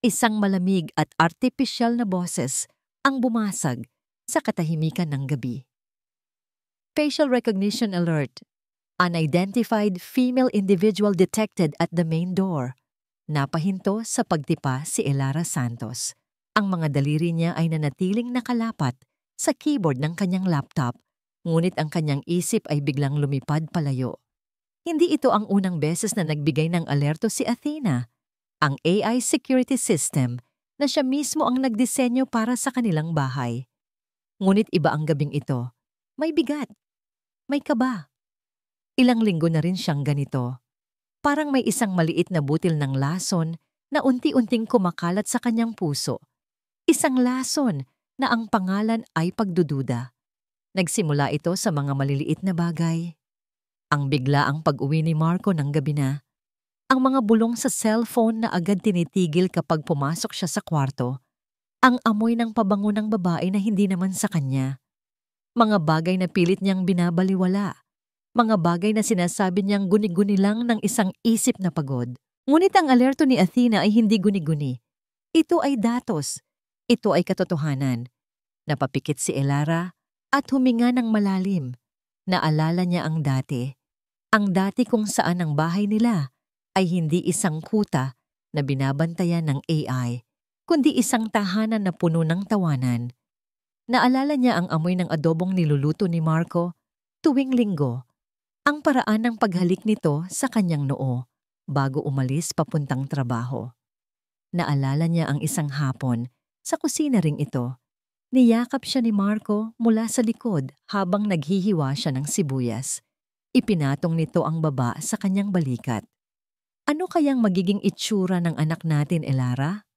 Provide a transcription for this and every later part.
Isang malamig at artipisyal na boses ang bumasag sa katahimikan ng gabi. Facial recognition alert. Unidentified female individual detected at the main door. Napahinto sa pagtipa si Elara Santos. Ang mga daliri niya ay nanatiling nakalapat sa keyboard ng kanyang laptop, ngunit ang kanyang isip ay biglang lumipad palayo. Hindi ito ang unang beses na nagbigay ng alerto si Athena, ang AI security system na siya mismo ang nagdisenyo para sa kanilang bahay. Ngunit iba ang gabing ito. May bigat. May kaba. Ilang linggo na rin siyang ganito. Parang may isang maliit na butil ng lason na unti-unting kumakalat sa kanyang puso. Isang lason na ang pangalan ay pagdududa. Nagsimula ito sa mga maliliit na bagay. Ang biglaang pag-uwi ni Marco ng gabi na. Ang mga bulong sa cellphone na agad tinitigil kapag pumasok siya sa kwarto. Ang amoy ng pabango ng babae na hindi naman sa kanya. Mga bagay na pilit niyang binabaliwala. Mga bagay na sinasabi niyang guni-guni lang ng isang isip na pagod. Ngunit ang alerto ni Athena ay hindi guni-guni. Ito ay datos. Ito ay katotohanan. Napapikit si Elara at huminga ng malalim. Naalala niya ang dati. Ang dati kung saan ang bahay nila ay hindi isang kuta na binabantayan ng AI, kundi isang tahanan na puno ng tawanan. Naalala niya ang amoy ng adobong niluluto ni Marco tuwing linggo. Ang paraan ng paghalik nito sa kanyang noo bago umalis papuntang trabaho. Naalala niya ang isang hapon sa kusina ring ito. Niyakap siya ni Marco mula sa likod habang naghihiwa siya ng sibuyas. Ipinatong nito ang baba sa kanyang balikat. Ano kayang magiging itsura ng anak natin, Elara?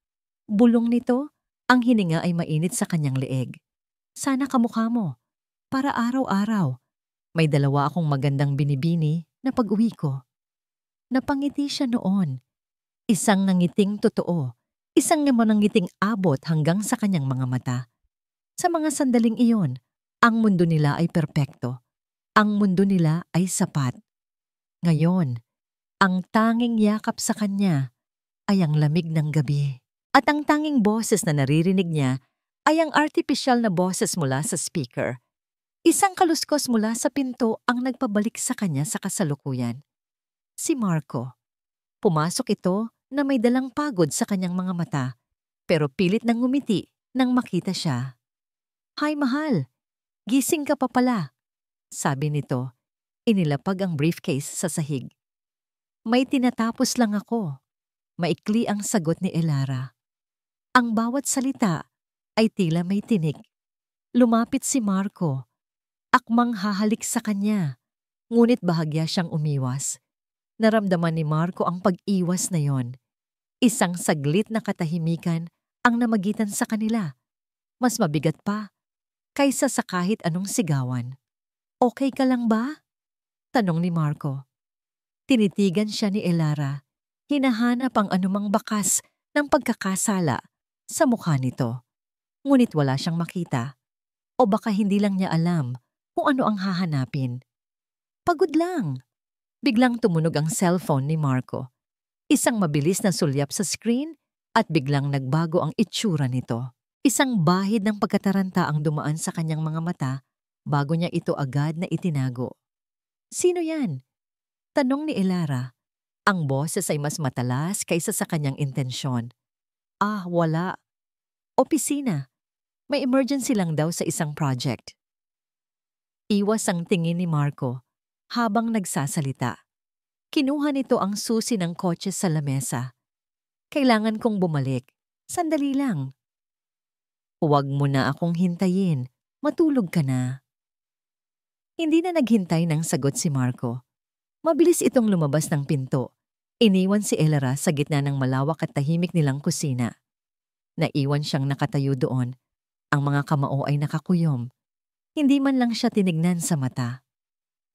Bulong nito, ang hininga ay mainit sa kanyang leeg. Sana kamukha mo, para araw-araw. May dalawa akong magandang binibini na pag-uwi ko. Napangiti siya noon. Isang nangiting totoo, isang nangiting abot hanggang sa kanyang mga mata. Sa mga sandaling iyon, ang mundo nila ay perpekto. Ang mundo nila ay sapat. Ngayon, ang tanging yakap sa kanya ay ang lamig ng gabi. At ang tanging boses na naririnig niya ay ang artipisyal na boses mula sa speaker. Isang kaluskos mula sa pinto ang nagpabalik sa kanya sa kasalukuyan. Si Marco. Pumasok ito na may dalang pagod sa kanyang mga mata, pero pilit nang ngumiti nang makita siya. Hi mahal, gising ka pa pala, sabi nito. Inilapag ang briefcase sa sahig. May tinatapos lang ako. Maikli ang sagot ni Elara. Ang bawat salita ay tila may tinik. Lumapit si Marco. Akmang hahalik sa kanya, ngunit bahagya siyang umiwas. Naramdaman ni Marco ang pag-iwas na yon. Isang saglit na katahimikan ang namagitan sa kanila. Mas mabigat pa kaysa sa kahit anong sigawan. Okay ka lang ba? Tanong ni Marco. Tinitigan siya ni Elara. Hinahanap ang anumang bakas ng pagkakasala sa mukha nito. Ngunit wala siyang makita. O baka hindi lang niya alam kung ano ang hahanapin. Pagod lang. Biglang tumunog ang cellphone ni Marco. Isang mabilis na sulyap sa screen at biglang nagbago ang itsura nito. Isang bahid ng pagkataranta ang dumaan sa kanyang mga mata bago niya ito agad na itinago. Sino yan? Tanong ni Elara. Ang boses ay mas matalas kaysa sa kanyang intensyon. Wala. Opisina. May emergency lang daw sa isang project. Iwas ang tingin ni Marco habang nagsasalita. Kinuha nito ang susi ng kotse sa lamesa. Kailangan kong bumalik. Sandali lang. Huwag mo na akong hintayin. Matulog ka na. Hindi na naghintay ng sagot si Marco. Mabilis itong lumabas ng pinto. Iniwan si Elara sa gitna ng malawak at tahimik nilang kusina. Naiwan siyang nakatayo doon. Ang mga kamao ay nakakuyom. Hindi man lang siya tinignan sa mata.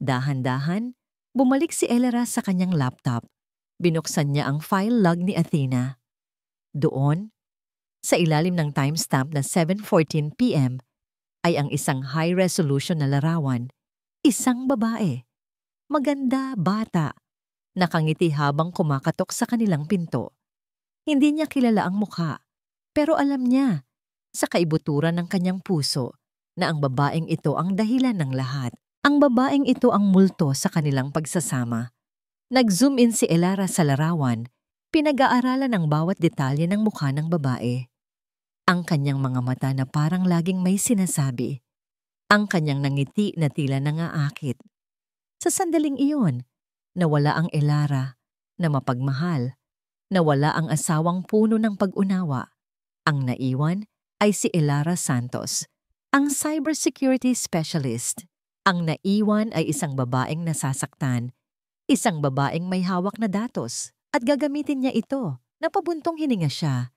Dahan-dahan, bumalik si Elara sa kanyang laptop. Binuksan niya ang file log ni Athena. Doon, sa ilalim ng timestamp na 7:14 p.m., ay ang isang high-resolution na larawan. Isang babae. Maganda, bata. Nakangiti habang kumakatok sa kanilang pinto. Hindi niya kilala ang mukha, pero alam niya sa kaibuturan ng kanyang puso na ang babaeng ito ang dahilan ng lahat. Ang babaeng ito ang multo sa kanilang pagsasama. Nag-zoom in si Elara sa larawan, pinag-aaralan ang bawat detalye ng mukha ng babae. Ang kanyang mga mata na parang laging may sinasabi. Ang kanyang nangiti na tila nangaakit. Sa sandaling iyon, nawala ang Elara na mapagmahal, nawala ang asawang puno ng pag-unawa. Ang naiwan ay si Elara Santos, ang cybersecurity specialist. Ang naiwan ay isang babaeng nasasaktan, isang babaeng may hawak na datos at gagamitin niya ito na pabuntong hininga siya.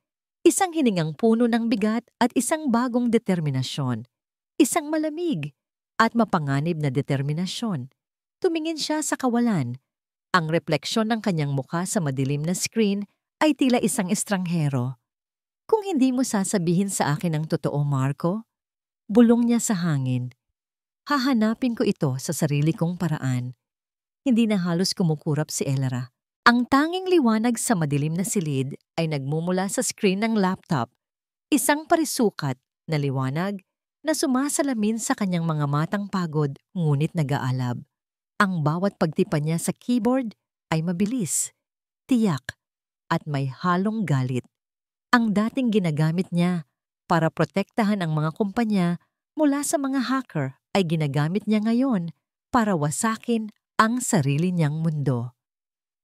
Isang hiningang puno ng bigat at isang bagong determinasyon. Isang malamig at mapanganib na determinasyon. Tumingin siya sa kawalan. Ang refleksyon ng kanyang mukha sa madilim na screen ay tila isang estranghero. Kung hindi mo sasabihin sa akin ang totoo, Marco, bulong niya sa hangin. Hahanapin ko ito sa sarili kong paraan. Hindi na halos kumukurap si Elara. Ang tanging liwanag sa madilim na silid ay nagmumula sa screen ng laptop. Isang parisukat na liwanag na sumasalamin sa kanyang mga matang pagod ngunit nag-aalab. Ang bawat pagtipa niya sa keyboard ay mabilis, tiyak, at may halong galit. Ang dating ginagamit niya para protektahan ang mga kumpanya mula sa mga hacker ay ginagamit niya ngayon para wasakin ang sarili niyang mundo.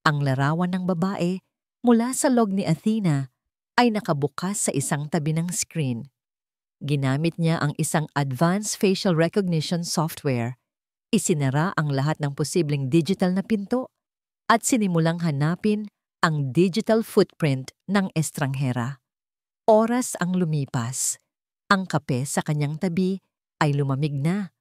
Ang larawan ng babae mula sa log ni Athena ay nakabukas sa isang tabi ng screen. Ginamit niya ang isang advanced facial recognition software. Isinara ang lahat ng posibleng digital na pinto at sinimulang hanapin ang digital footprint ng estranghera. Oras ang lumipas. Ang kape sa kanyang tabi ay lumamig na.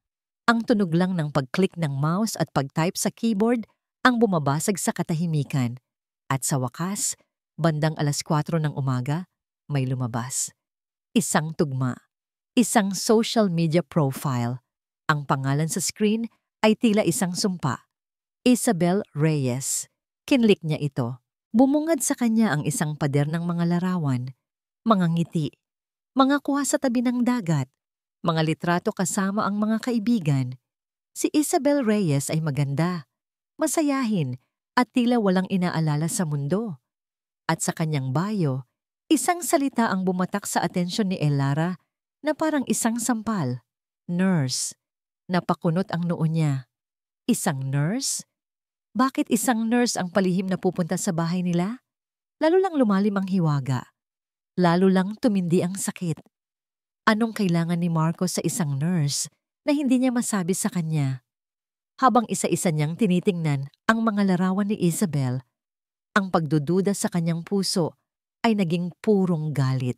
Ang tunog lang ng pag-click ng mouse at pag-type sa keyboard ang bumabasag sa katahimikan. At sa wakas, bandang 4:00 ng umaga, may lumabas. Isang tugma. Isang social media profile. Ang pangalan sa screen ay tila isang sumpa. Isabel Reyes. Kinlik niya ito. Bumungad sa kanya ang isang pader ng mga larawan. Mga ngiti. Mga kuha sa tabi ng dagat. Mga litrato kasama ang mga kaibigan. Si Isabel Reyes ay maganda, masayahin at tila walang inaalala sa mundo. At sa kanyang bio, isang salita ang bumatak sa atensyon ni Elara na parang isang sampal. Nurse. Napakunot ang noo niya. Isang nurse? Bakit isang nurse ang palihim na pupunta sa bahay nila? Lalo lang lumalim ang hiwaga. Lalo lang tumindi ang sakit. Anong kailangan ni Marco sa isang nurse na hindi niya masabi sa kanya? Habang isa-isa niyang tinitingnan ang mga larawan ni Isabel, ang pagdududa sa kanyang puso ay naging purong galit.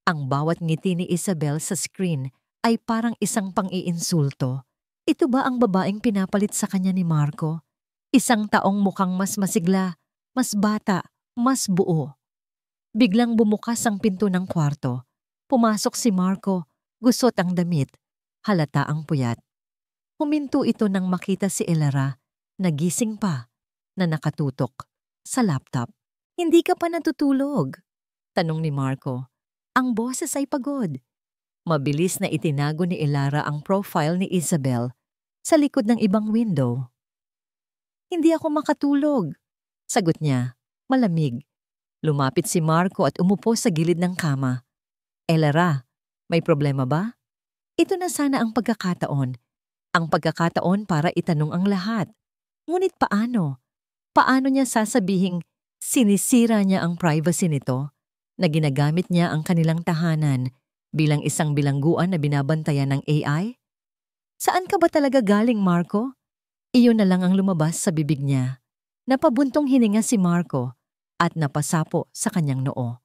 Ang bawat ngiti ni Isabel sa screen ay parang isang pang-iinsulto. Ito ba ang babaeng pinapalit sa kanya ni Marco? Isang taong mukhang mas masigla, mas bata, mas buo. Biglang bumukas ang pinto ng kwarto. Pumasok si Marco, gusot ang damit, halata ang puyat. Huminto ito nang makita si Elara, nagising pa, na nakatutok sa laptop. Hindi ka pa natutulog? Tanong ni Marco. Ang boses ay pagod. Mabilis na itinago ni Elara ang profile ni Isabel sa likod ng ibang window. Hindi ako makatulog, sagot niya, malamig. Lumapit si Marco at umupo sa gilid ng kama. Elara, may problema ba? Ito na sana ang pagkakataon. Ang pagkakataon para itanong ang lahat. Ngunit paano? Paano niya sasabihing sinisira niya ang privacy nito, na ginagamit niya ang kanilang tahanan bilang isang bilangguan na binabantayan ng AI? Saan ka ba talaga galing, Marco? Iyon na lang ang lumabas sa bibig niya. Napabuntong hininga si Marco at napasapo sa kanyang noo.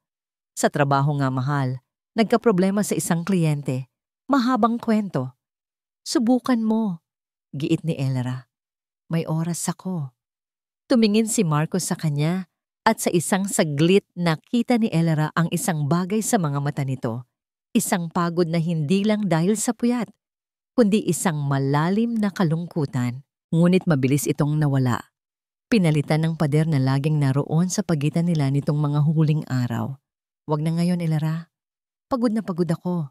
Sa trabaho nga mahal, nagkaproblema sa isang kliyente. Mahabang kwento. Subukan mo, giit ni Elara. May oras ako. Tumingin si Marco sa kanya at sa isang saglit nakita ni Elara ang isang bagay sa mga mata nito. Isang pagod na hindi lang dahil sa puyat, kundi isang malalim na kalungkutan. Ngunit mabilis itong nawala. Pinalitan ng pader na laging naroon sa pagitan nila nitong mga huling araw. "Wag na ngayon, Elara. Pagod na pagod ako,"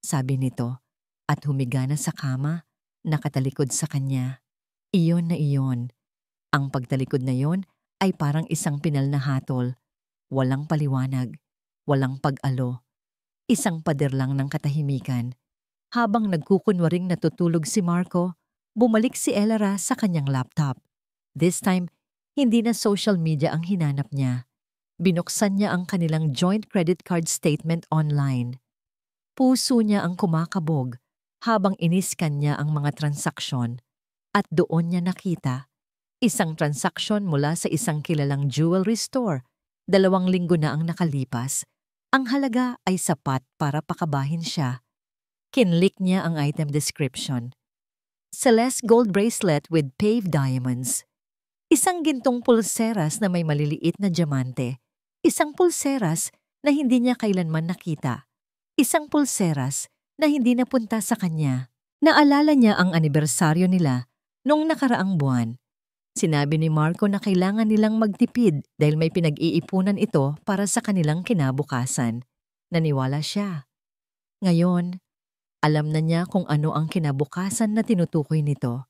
sabi nito, at humiga na sa kama, nakatalikod sa kanya. Iyon na iyon. Ang pagtalikod na iyon ay parang isang pinal na hatol. Walang paliwanag, walang pag-alo. Isang pader lang ng katahimikan. Habang nagkukunwaring natutulog si Marco, bumalik si Elara sa kanyang laptop. This time, hindi na social media ang hinanap niya. Binuksan niya ang kanilang joint credit card statement online. Puso niya ang kumakabog habang iniskan niya ang mga transaksyon. At doon niya nakita isang transaksyon mula sa isang kilalang jewelry store. 2 linggo na ang nakalipas. Ang halaga ay sapat para pakabahin siya. Kinlik niya ang item description. Celeste gold bracelet with paved diamonds. Isang gintong pulseras na may maliliit na diamante. Isang pulseras na hindi niya kailanman nakita. Isang pulseras na hindi napunta sa kanya. Naalala niya ang anibersaryo nila noong nakaraang buwan. Sinabi ni Marco na kailangan nilang magtipid dahil may pinag-iipunan ito para sa kanilang kinabukasan. Naniwala siya. Ngayon, alam na niya kung ano ang kinabukasan na tinutukoy nito.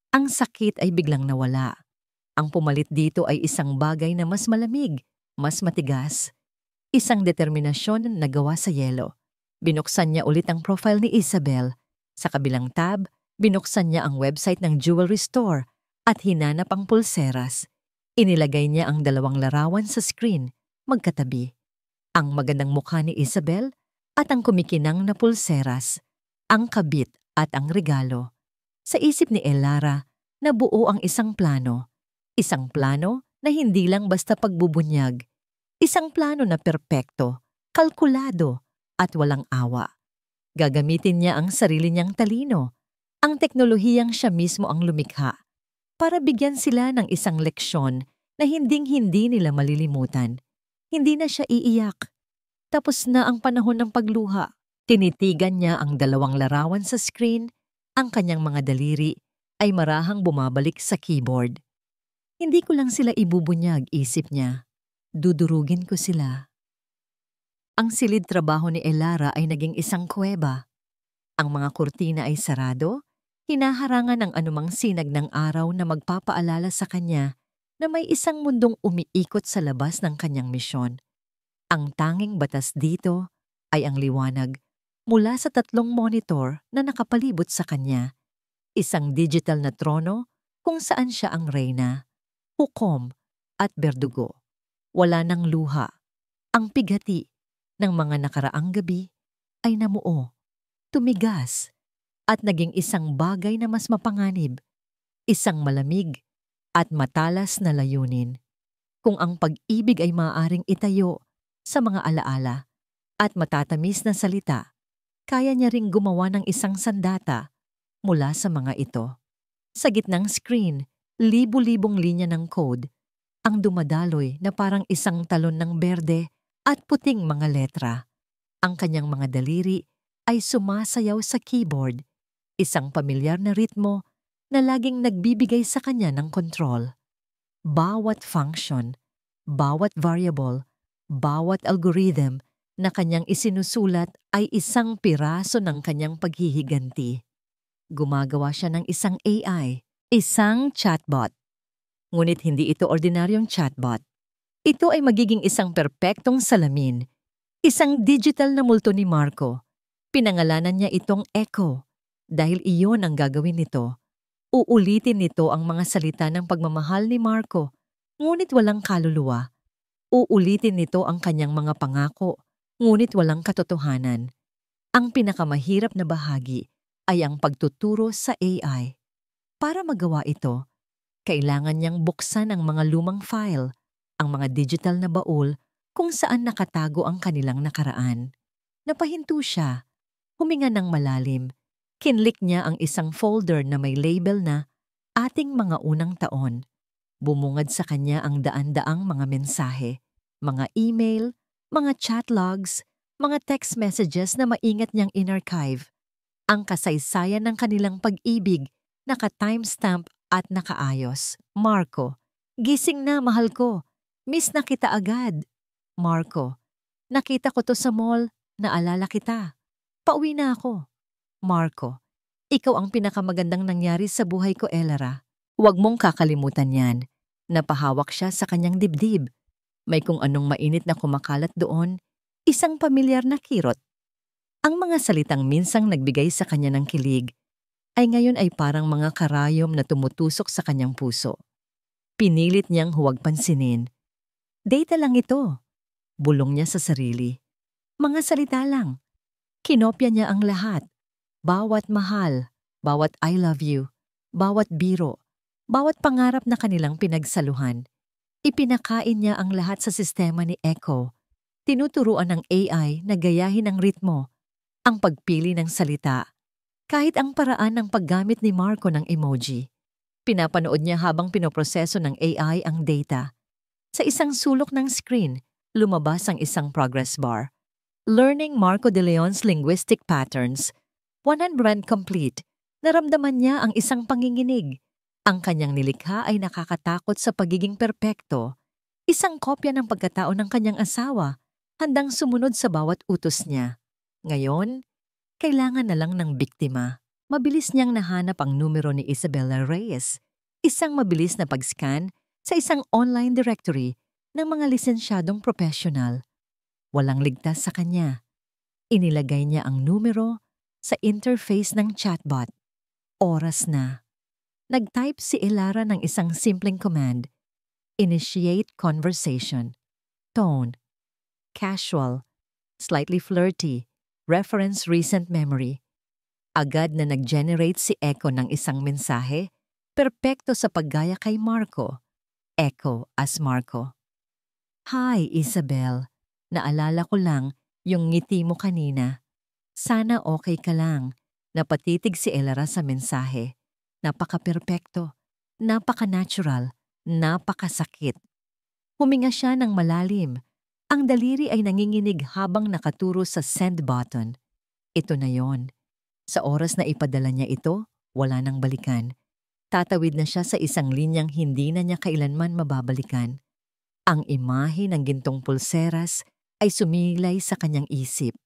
Ang sakit ay biglang nawala. Ang pumalit dito ay isang bagay na mas malamig, mas matigas. Isang determinasyon na gawa sa yelo. Binuksan niya ulit ang profile ni Isabel. Sa kabilang tab, binuksan niya ang website ng jewelry store at hinanap ang pulseras. Inilagay niya ang 2 larawan sa screen, magkatabi. Ang magandang mukha ni Isabel at ang kumikinang na pulseras, ang kabit at ang regalo. Sa isip ni Elara, nabuo ang isang plano. Isang plano na hindi lang basta pagbubunyag. Isang plano na perpekto, kalkulado, at walang awa. Gagamitin niya ang sarili niyang talino, ang teknolohiyang siya mismo ang lumikha, para bigyan sila ng isang leksyon na hinding-hindi nila malilimutan. Hindi na siya iiyak. Tapos na ang panahon ng pagluha. Tinitigan niya ang 2 larawan sa screen, ang kanyang mga daliri ay marahang bumabalik sa keyboard. Hindi ko lang sila ibubunyag, isip niya. Dudurugin ko sila. Ang silid trabaho ni Elara ay naging isang kuweba. Ang mga kurtina ay sarado, hinaharangan ng anumang sinag ng araw na magpapaalala sa kanya na may isang mundong umiikot sa labas ng kanyang misyon. Ang tanging batas dito ay ang liwanag mula sa 3 monitor na nakapalibot sa kanya. Isang digital na trono kung saan siya ang reyna, hukom at berdugo. Wala nang luha. Ang pighati ng mga nakaraang gabi ay namuo, tumigas, at naging isang bagay na mas mapanganib, isang malamig at matalas na layunin. Kung ang pag-ibig ay maaaring itayo sa mga alaala at matatamis na salita, kaya niya ring gumawa ng isang sandata mula sa mga ito. Sa gitnang screen, libu-libong linya ng code ang dumadaloy na parang isang talon ng berde at puting mga letra. Ang kanyang mga daliri ay sumasayaw sa keyboard, isang pamilyar na ritmo na laging nagbibigay sa kanya ng kontrol. Bawat function, bawat variable, bawat algorithm na kanyang isinusulat ay isang piraso ng kanyang paghihiganti. Gumagawa siya ng isang AI, isang chatbot. Ngunit hindi ito ordinaryong chatbot. Ito ay magiging isang perpektong salamin, isang digital na multo ni Marco. Pinangalanan niya itong Echo dahil iyon ang gagawin nito. Uulitin nito ang mga salita ng pagmamahal ni Marco, ngunit walang kaluluwa. Uulitin nito ang kanyang mga pangako, ngunit walang katotohanan. Ang pinakamahirap na bahagi ay ang pagtuturo sa AI. Para magawa ito, kailangan niyang buksan ang mga lumang file, ang mga digital na baul kung saan nakatago ang kanilang nakaraan. Napahinto siya, huminga ng malalim. Kinlik niya ang isang folder na may label na Ating Mga Unang Taon. Bumungad sa kanya ang daan-daang mga mensahe, mga email, mga chat logs, mga text messages na maingat niyang in-archive. Ang kasaysayan ng kanilang pag-ibig, naka-timestamp at nakaayos. Marco, Gising na, mahal ko. Miss na kita agad. Marco, nakita ko to sa mall. Naalala kita. Pauwi na ako. Marco, ikaw ang pinakamagandang nangyari sa buhay ko, Elara. Huwag mong kakalimutan yan. Napahawak siya sa kanyang dibdib. May kung anong mainit na kumakalat doon, isang pamilyar na kirot. Ang mga salitang minsang nagbigay sa kanya ng kilig ay ngayon ay parang mga karayom na tumutusok sa kanyang puso. Pinilit niyang huwag pansinin. Data lang ito. Bulong niya sa sarili. Mga salita lang. Kinopya niya ang lahat. Bawat mahal, bawat I love you, bawat biro, bawat pangarap na kanilang pinagsaluhan. Ipinakain niya ang lahat sa sistema ni Echo. Tinuturuan ng AI na gayahin ang ritmo, ang pagpili ng salita, kahit ang paraan ng paggamit ni Marco ng emoji. Pinapanood niya habang pinoproseso ng AI ang data. Sa isang sulok ng screen, lumabas ang isang progress bar. Learning Marco de Leon's linguistic patterns. 100% complete. Naramdaman niya ang isang panginginig. Ang kanyang nilikha ay nakakatakot sa pagiging perpekto. Isang kopya ng pagkatao ng kanyang asawa, handang sumunod sa bawat utos niya. Ngayon, kailangan na lang ng biktima. Mabilis niyang nahanap ang numero ni Isabella Reyes, isang mabilis na pag-scan sa isang online directory ng mga lisensyadong profesional. Walang ligtas sa kanya. Inilagay niya ang numero sa interface ng chatbot. Oras na. Nag-type si Elara ng isang simpleng command. Initiate conversation. Tone. Casual. Slightly flirty. Reference recent memory. Agad na nag-generate si Echo ng isang mensahe, perpekto sa paggaya kay Marco. Echo as Marco. Hi, Isabel. Naalala ko lang yung ngiti mo kanina. Sana okay ka lang. Napatitig si Elara sa mensahe. Napaka-perpekto, napaka-natural, napakasakit. Huminga siya ng malalim. Ang daliri ay nanginginig habang nakaturo sa send button. Ito na yon. Sa oras na ipadala niya ito, wala nang balikan. Tatawid na siya sa isang linyang hindi na niya kailanman mababalikan. Ang imahe ng gintong pulseras ay sumilay sa kanyang isip.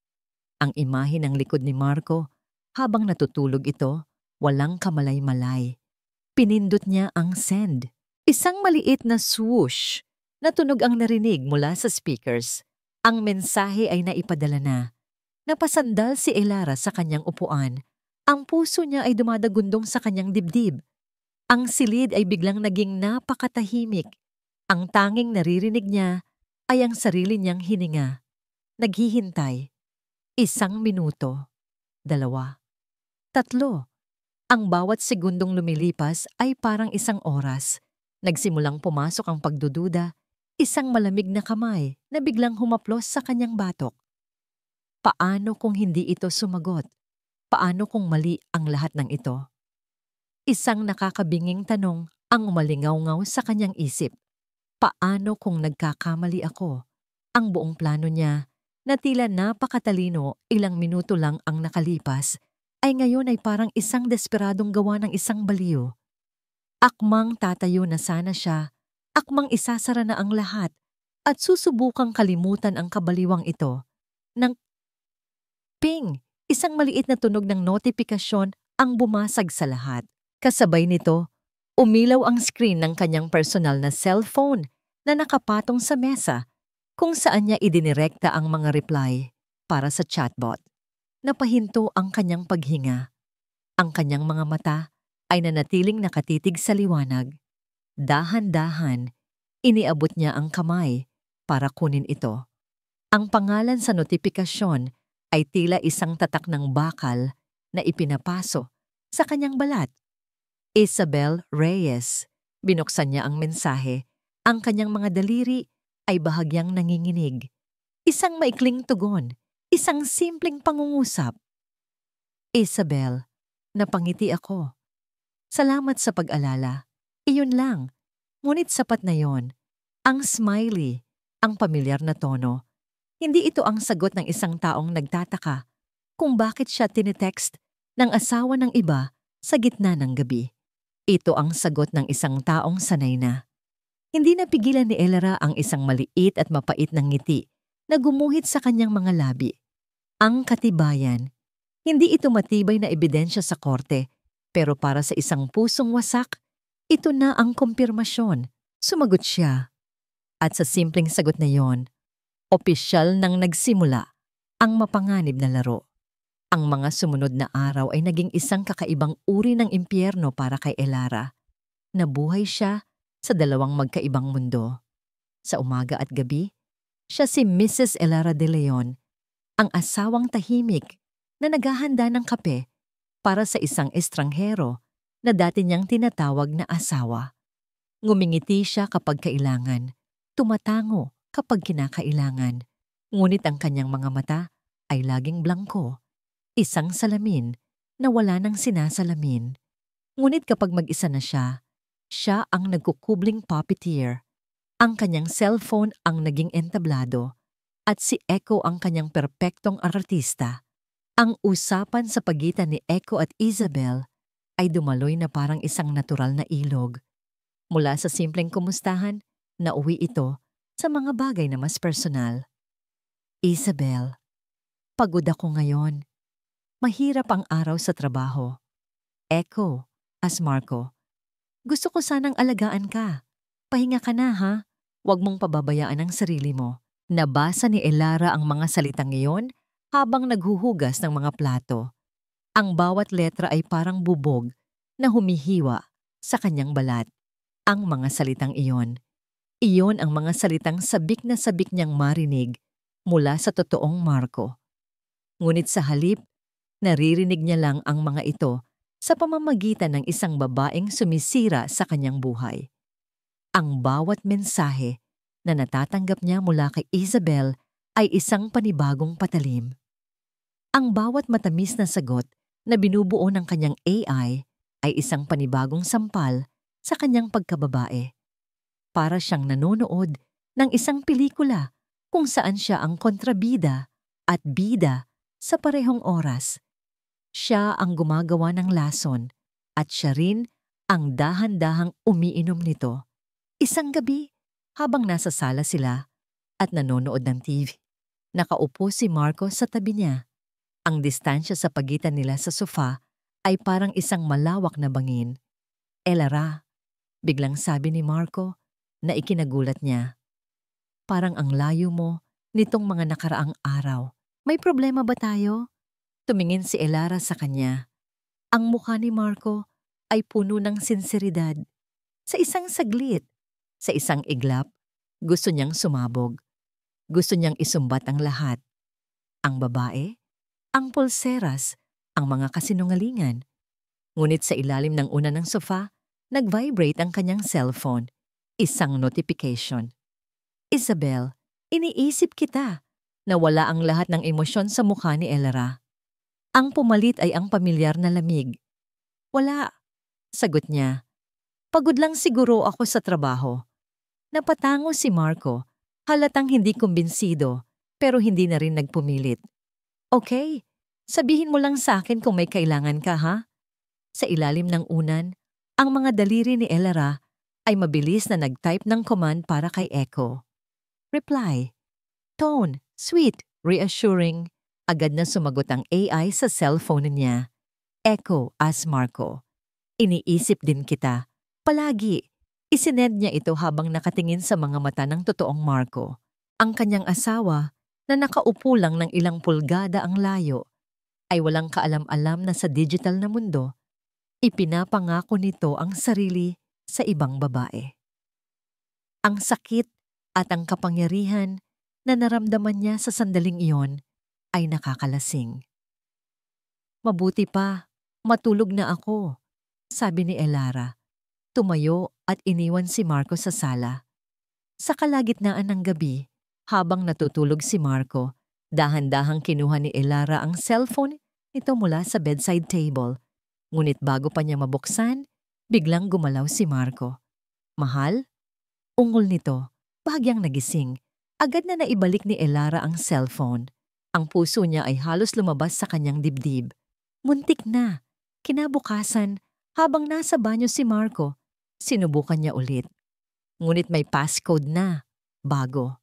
Ang imahe ng likod ni Marco, habang natutulog ito, walang kamalay-malay. Pinindot niya ang send. Isang maliit na swoosh na tunog ang narinig mula sa speakers. Ang mensahe ay naipadala na. Napasandal si Elara sa kanyang upuan. Ang puso niya ay dumadagundong sa kanyang dibdib. Ang silid ay biglang naging napakatahimik. Ang tanging naririnig niya ay ang sarili niyang hininga. Naghihintay. 1 minuto. 2. 3. Ang bawat segundong lumilipas ay parang 1 oras. Nagsimulang pumasok ang pagdududa, isang malamig na kamay na biglang humaplos sa kanyang batok. Paano kung hindi ito sumagot? Paano kung mali ang lahat ng ito? Isang nakakabinging tanong ang umalingaw-ngaw sa kanyang isip. Paano kung nagkakamali ako? Ang buong plano niya, na tila napakatalino, ilang minuto lang ang nakalipas, ay ngayon ay parang isang desperadong gawa ng isang baliw. Akmang tatayo na sana siya, akmang isasara na ang lahat, at susubukang kalimutan ang kabaliwang ito. Nang ping! Isang maliit na tunog ng notifikasyon ang bumasag sa lahat. Kasabay nito, umilaw ang screen ng kanyang personal na cellphone na nakapatong sa mesa kung saan niya idinirekta ang mga reply para sa chatbot. Napahinto ang kanyang paghinga. Ang kanyang mga mata ay nanatiling nakatitig sa liwanag. Dahan-dahan, iniabot niya ang kamay para kunin ito. Ang pangalan sa notifikasyon ay tila isang tatak ng bakal na ipinapaso sa kanyang balat. Isabel Reyes. Binuksan niya ang mensahe. Ang kanyang mga daliri ay bahagyang nanginginig. Isang maikling tugon, isang simpleng pangungusap. Isabel, napangiti ako. Salamat sa pag-alala. Iyon lang. Ngunit sapat na yon. Ang smiley, ang pamilyar na tono. Hindi ito ang sagot ng isang taong nagtataka kung bakit siya tinetext ng asawa ng iba sa gitna ng gabi. Ito ang sagot ng isang taong sanay na. Hindi napigilan ni Elara ang isang maliit at mapait na ngiti na gumuhit sa kanyang mga labi. Ang katibayan. Hindi ito matibay na ebidensya sa korte, pero para sa isang pusong wasak, ito na ang kumpirmasyon. Sumagot siya. At sa simpleng sagot na yon, opisyal nang nagsimula ang mapanganib na laro. Ang mga sumunod na araw ay naging isang kakaibang uri ng impyerno para kay Elara. Nabuhay siya sa dalawang magkaibang mundo. Sa umaga at gabi, siya si Mrs. Elara de Leon, ang asawang tahimik na naghahanda ng kape para sa isang estranghero na dati niyang tinatawag na asawa. Ngumingiti siya kapag kailangan, tumatango kapag kinakailangan, ngunit ang kanyang mga mata ay laging blangko, isang salamin na wala nang sinasalamin. Ngunit kapag mag-isa na siya ang nagkukubling puppeteer, ang kanyang cellphone ang naging entablado, at si Echo ang kanyang perpektong artista. Ang usapan sa pagitan ni Echo at Isabel ay dumaloy na parang isang natural na ilog. Mula sa simpleng kumustahan, nauwi ito sa mga bagay na mas personal. Isabel, pagod ako ngayon. Mahirap ang araw sa trabaho. Echo, as Marco, gusto ko sanang alagaan ka. Pahinga ka na ha. Huwag mong pababayaan ang sarili mo. Nabasa ni Elara ang mga salitang iyon habang naghuhugas ng mga plato. Ang bawat letra ay parang bubog na humihiwa sa kanyang balat. Ang mga salitang iyon. Iyon ang mga salitang sabik na sabik niyang marinig mula sa totoong Marco. Ngunit sa halip, naririnig niya lang ang mga ito sa pamamagitan ng isang babaeng sumisira sa kanyang buhay. Ang bawat mensahe na natatanggap niya mula kay Isabel ay isang panibagong patalim. Ang bawat matamis na sagot na binubuo ng kanyang AI ay isang panibagong sampal sa kanyang pagkababae. Para siyang nanonood ng isang pelikula kung saan siya ang kontrabida at bida sa parehong oras. Siya ang gumagawa ng lason at siya rin ang dahan-dahang umiinom nito. Isang gabi, habang nasa sala sila at nanonood ng TV, nakaupo si Marco sa tabi niya. Ang distansya sa pagitan nila sa sofa ay parang isang malawak na bangin. Elara, biglang sabi ni Marco na ikinagulat niya. Parang ang layo mo nitong mga nakaraang araw. May problema ba tayo? Tumingin si Elara sa kanya. Ang mukha ni Marco ay puno ng sinseridad. Sa isang saglit, sa isang iglap, gusto niyang sumabog. Gusto niyang isumbat ang lahat. Ang babae, ang pulseras, ang mga kasinungalingan. Ngunit sa ilalim ng una ng sofa, nag-vibrate ang kanyang cellphone. Isang notification. Isabel, iniisip kita. Nawala ang lahat ng emosyon sa mukha ni Elara. Ang pumalit ay ang pamilyar na lamig. Wala, sagot niya. Pagod lang siguro ako sa trabaho. Napatango si Marco, halatang hindi kumbinsido, pero hindi na rin nagpumilit. Okay, sabihin mo lang sa akin kung may kailangan ka ha? Sa ilalim ng unan, ang mga daliri ni Elara ay mabilis na nag-type ng command para kay Echo. Reply. Tone, sweet, reassuring. Agad na sumagot ang AI sa cellphone niya. Echo, as Marco. Iniisip din kita. Palagi. Isinend niya ito habang nakatingin sa mga mata ng totoong Marco. Ang kanyang asawa, na nakaupo lang ng ilang pulgada ang layo, ay walang kaalam-alam na sa digital na mundo, ipinapangako nito ang sarili sa ibang babae. Ang sakit at ang kapangyarihan na naramdaman niya sa sandaling iyon ay nakakalasing. Mabuti pa, matulog na ako, sabi ni Elara. Tumayo at iniwan si Marco sa sala. Sa kalagitnaan ng gabi, habang natutulog si Marco, dahan-dahang kinuha ni Elara ang cellphone nito mula sa bedside table. Ngunit bago pa niya mabuksan, biglang gumalaw si Marco. Mahal? Ungol nito, bahagyang nagising. Agad na naibalik ni Elara ang cellphone. Ang puso niya ay halos lumabas sa kanyang dibdib. Muntik na. Kinabukasan, habang nasa banyo si Marco, sinubukan niya ulit. Ngunit may passcode na, bago.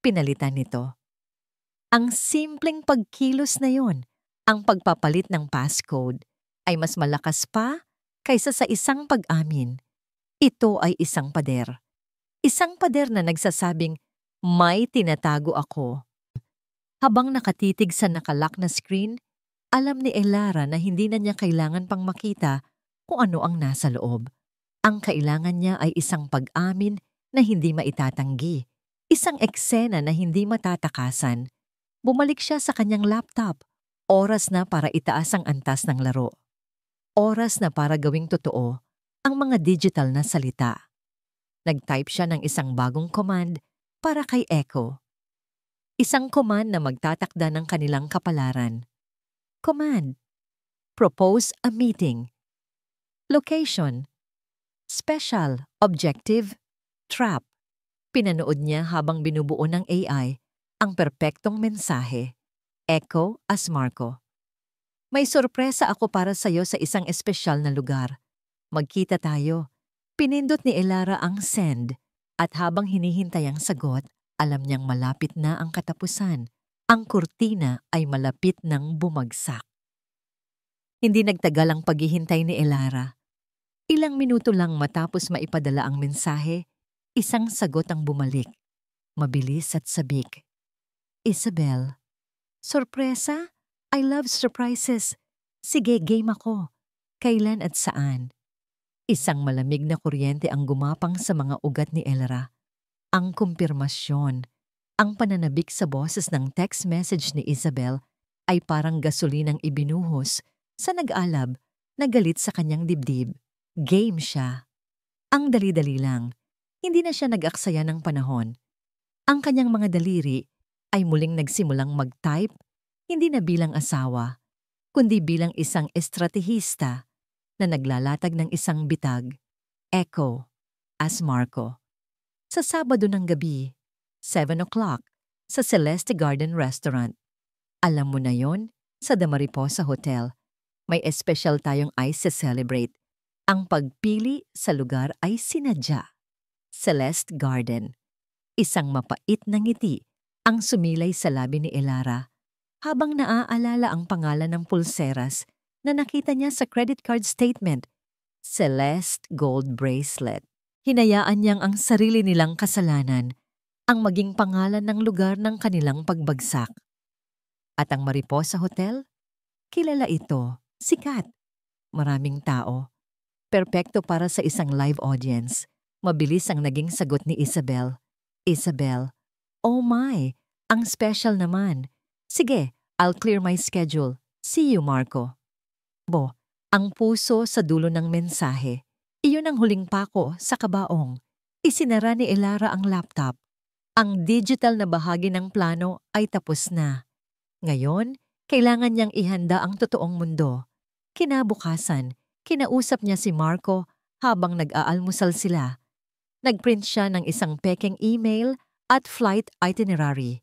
Pinalitan nito. Ang simpleng pagkilos na yon, ang pagpapalit ng passcode, ay mas malakas pa kaysa sa isang pag-amin. Ito ay isang pader. Isang pader na nagsasabing, may tinatago ako. Habang nakatitig sa nakalock na screen, alam ni Elara na hindi na niya kailangan pang makita kung ano ang nasa loob. Ang kailangan niya ay isang pag-amin na hindi maitatanggi, isang eksena na hindi matatakasan. Bumalik siya sa kanyang laptop. Oras na para itaas ang antas ng laro. Oras na para gawing totoo ang mga digital na salita. Nag-type siya ng isang bagong command para kay Echo. Isang command na magtatakda ng kanilang kapalaran. Command: propose a meeting. Location: special, objective, trap. Pinanood niya habang binubuo ng AI ang perpektong mensahe. Echo as Marco. May sorpresa ako para sa'yo sa isang espesyal na lugar. Magkita tayo. Pinindot ni Elara ang send at habang hinihintay ang sagot, alam niyang malapit na ang katapusan. Ang kurtina ay malapit nang bumagsak. Hindi nagtagal ang paghihintay ni Elara. Ilang minuto lang matapos maipadala ang mensahe, isang sagot ang bumalik. Mabilis at sabik. Isabel. Sorpresa? I love surprises. Sige, game ako. Kailan at saan? Isang malamig na kuryente ang gumapang sa mga ugat ni Elara. Ang kumpirmasyon, ang pananabik sa boses ng text message ni Isabel ay parang gasolinang ibinuhos sa nag-alab na galit sa kanyang dibdib. Game siya. Ang dali-dali lang. Hindi na siya nag-aksaya ng panahon. Ang kanyang mga daliri ay muling nagsimulang mag-type, hindi na bilang asawa, kundi bilang isang estratehista na naglalatag ng isang bitag, Echo, as Marco. Sa Sabado ng gabi, 7 o'clock, sa Celeste Garden Restaurant. Alam mo na yon, sa The Mariposa Hotel. May espesyal tayong ice to celebrate. Ang pagpili sa lugar ay sinadya. Celeste Garden. Isang mapait na ngiti ang sumilay sa labi ni Elara habang naaalala ang pangalan ng pulseras na nakita niya sa credit card statement. Celeste Gold Bracelet. Hinayaan niyang ang sarili nilang kasalanan ang maging pangalan ng lugar ng kanilang pagbagsak. At ang Mariposa Hotel? Kilala ito, sikat. Maraming tao. Perpekto para sa isang live audience. Mabilis ang naging sagot ni Isabel. Isabel, oh my, ang special naman. Sige, I'll clear my schedule. See you, Marco. Ang puso sa dulo ng mensahe. Iyon ang huling pako sa kabaong. Isinara ni Elara ang laptop. Ang digital na bahagi ng plano ay tapos na. Ngayon, kailangan niyang ihanda ang totoong mundo. Kinabukasan, kinausap niya si Marco habang nag-aalmusal sila. Nagprint siya ng isang pekeng email at flight itinerary.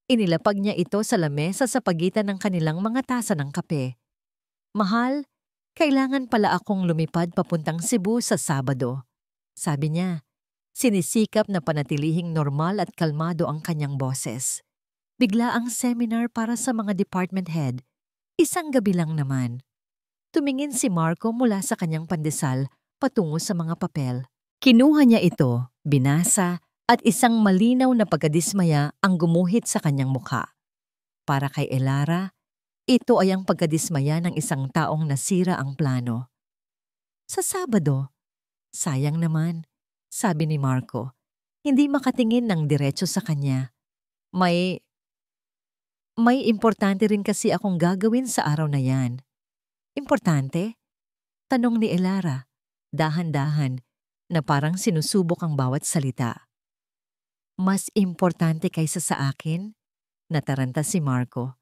Inilapag niya ito sa lamesa sa pagitan ng kanilang mga tasa ng kape. Mahal, kailangan pala akong lumipad papuntang Cebu sa Sabado. Sabi niya, sinisikap na panatilihing normal at kalmado ang kanyang boses. Bigla ang seminar para sa mga department head. Isang gabi lang naman. Tumingin si Marco mula sa kanyang pandesal patungo sa mga papel. Kinuha niya ito, binasa, at isang malinaw na pagkadismaya ang gumuhit sa kanyang mukha. Para kay Elara, ito ay ang pagkadismaya ng isang taong nasira ang plano. Sa Sabado, sayang naman, sabi ni Marco, hindi makatingin ng diretso sa kanya. May importante rin kasi akong gagawin sa araw na yan. Importante? Tanong ni Elara, dahan-dahan, na parang sinusubok ang bawat salita. Mas importante kaysa sa akin? Nataranta si Marco.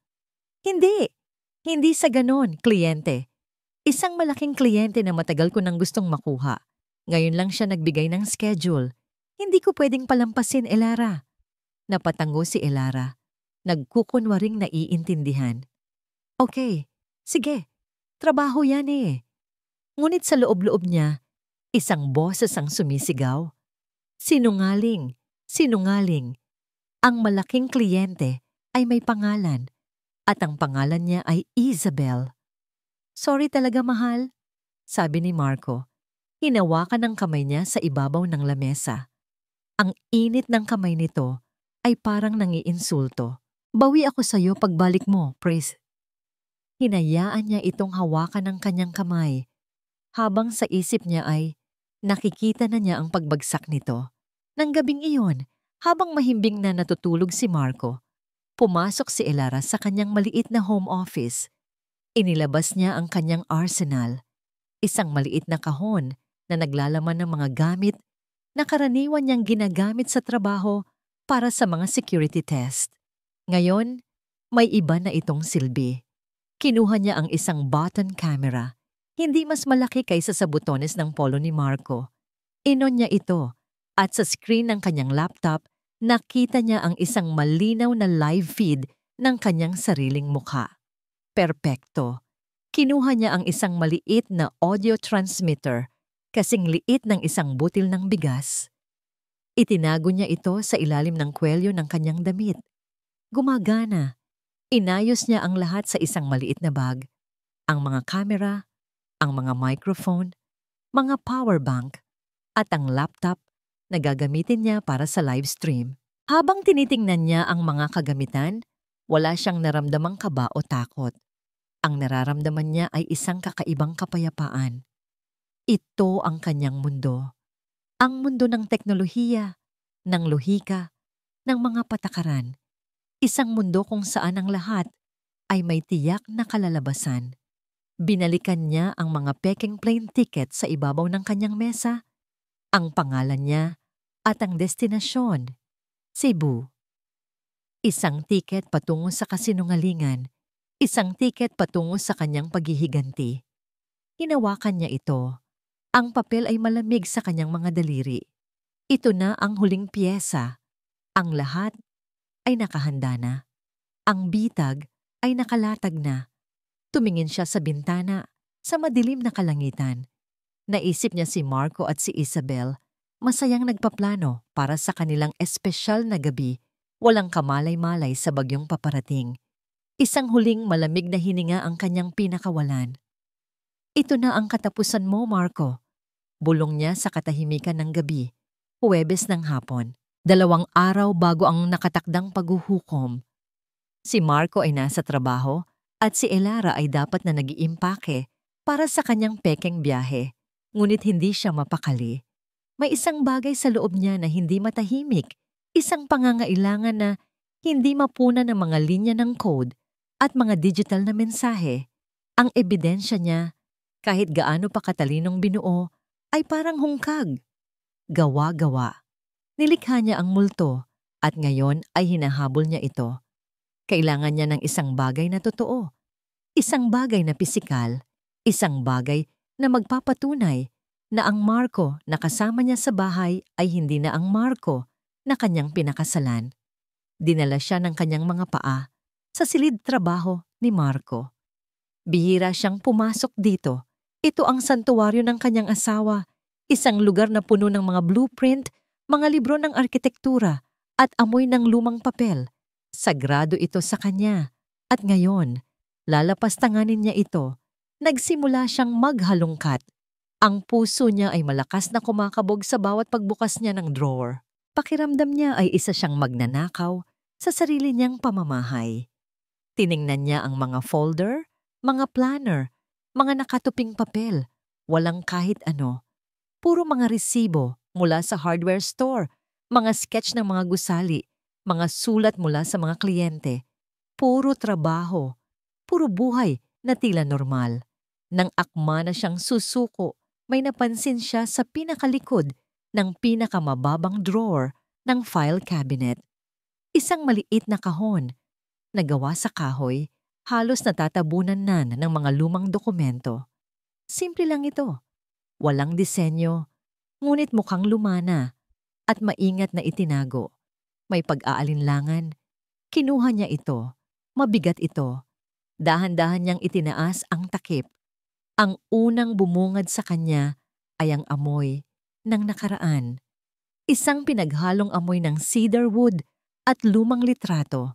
Hindi sa ganon, kliyente. Isang malaking kliyente na matagal ko nang gustong makuha. Ngayon lang siya nagbigay ng schedule. Hindi ko pwedeng palampasin, Elara. Napatango si Elara. Nagkukunwaring naiintindihan. Okay, sige. Trabaho yan eh. Ngunit sa loob-loob niya, isang boses ang sumisigaw. Sinungaling, sinungaling. Ang malaking kliyente ay may pangalan at ang pangalan niya ay Isabel. Sorry talaga, mahal, sabi ni Marco. Hinawakan ang kamay niya sa ibabaw ng lamesa. Ang init ng kamay nito ay parang nangiinsulto. Bawi ako sa'yo pagbalik mo, Pris. Hinayaan niya itong hawakan ng kanyang kamay, habang sa isip niya ay nakikita na niya ang pagbagsak nito. Nang gabing iyon, habang mahimbing na natutulog si Marco, pumasok si Elara sa kanyang maliit na home office. Inilabas niya ang kanyang arsenal, isang maliit na kahon na naglalaman ng mga gamit na karaniwan niyang ginagamit sa trabaho para sa mga security test. Ngayon, may iba na itong silbi. Kinuha niya ang isang button camera, hindi mas malaki kaysa sa butones ng polo ni Marco. Inon niya ito at sa screen ng kanyang laptop, nakita niya ang isang malinaw na live feed ng kanyang sariling mukha. Perpekto. Kinuha niya ang isang maliit na audio transmitter, kasing liit ng isang butil ng bigas. Itinago niya ito sa ilalim ng kwelyo ng kanyang damit. Gumagana. Inayos niya ang lahat sa isang maliit na bag. Ang mga kamera, ang mga microphone, mga power bank, at ang laptop na gagamitin niya para sa live stream. Habang tinitingnan niya ang mga kagamitan, wala siyang naramdamang kaba o takot. Ang nararamdaman niya ay isang kakaibang kapayapaan. Ito ang kanyang mundo. Ang mundo ng teknolohiya, ng lohika, ng mga patakaran. Isang mundo kung saan ang lahat ay may tiyak na kalalabasan. Binalikan niya ang mga peking plane ticket sa ibabaw ng kanyang mesa, ang pangalan niya at ang destinasyon, Cebu. Isang tiket patungo sa kasinungalingan, isang tiket patungo sa kanyang paghihiganti. Hinawakan niya ito. Ang papel ay malamig sa kanyang mga daliri. Ito na ang huling piyesa. Ang lahat ay nakahanda na. Ang bitag ay nakalatag na. Tumingin siya sa bintana, sa madilim na kalangitan. Naisip niya si Marco at si Isabel, masayang nagpaplano para sa kanilang espesyal na gabi, walang kamalay-malay sa bagyong paparating. Isang huling malamig na hininga ang kanyang pinakawalan. Ito na ang katapusan mo, Marco. Bulong niya sa katahimikan ng gabi, Huwebes ng hapon. 2 araw bago ang nakatakdang paghuhukom. Si Marco ay nasa trabaho at si Elara ay dapat na nag-iimpake para sa kanyang pekeng biyahe, ngunit hindi siya mapakali. May isang bagay sa loob niya na hindi matahimik, isang pangangailangan na hindi mapunan ng mga linya ng code at mga digital na mensahe. Ang ebidensya niya, kahit gaano pa katalinong binuo, ay parang hungkag. Gawa-gawa. Nilikha niya ang multo at ngayon ay hinahabol niya ito. Kailangan niya ng isang bagay na totoo, isang bagay na pisikal, isang bagay na magpapatunay na ang Marco na kasama niya sa bahay ay hindi na ang Marco na kanyang pinakasalan. Dinala siya ng kanyang mga paa sa silid trabaho ni Marco. Bihira siyang pumasok dito. Ito ang santuwaryo ng kanyang asawa, isang lugar na puno ng mga blueprint, mga libro ng arkitektura at amoy ng lumang papel. Sagrado ito sa kanya. At ngayon, lalapastanganin niya ito. Nagsimula siyang maghalungkat. Ang puso niya ay malakas na kumakabog sa bawat pagbukas niya ng drawer. Pakiramdam niya ay isa siyang magnanakaw sa sarili niyang pamamahay. Tiningnan niya ang mga folder, mga planner, mga nakatuping papel. Walang kahit ano. Puro mga resibo mula sa hardware store, mga sketch ng mga gusali, mga sulat mula sa mga kliyente. Puro trabaho, puro buhay na tila normal. Nang akma na siyang susuko, may napansin siya sa pinakalikod ng pinakamababang drawer ng file cabinet. Isang maliit na kahon na gawa sa kahoy, halos natatabunan na ng mga lumang dokumento. Simple lang ito. Walang disenyo, ngunit mukhang lumana at maingat na itinago. May pag-aalinlangan. Kinuha niya ito. Mabigat ito. Dahan-dahan niyang itinaas ang takip. Ang unang bumungad sa kanya ay ang amoy ng nakaraan. Isang pinaghalong amoy ng cedarwood at lumang litrato.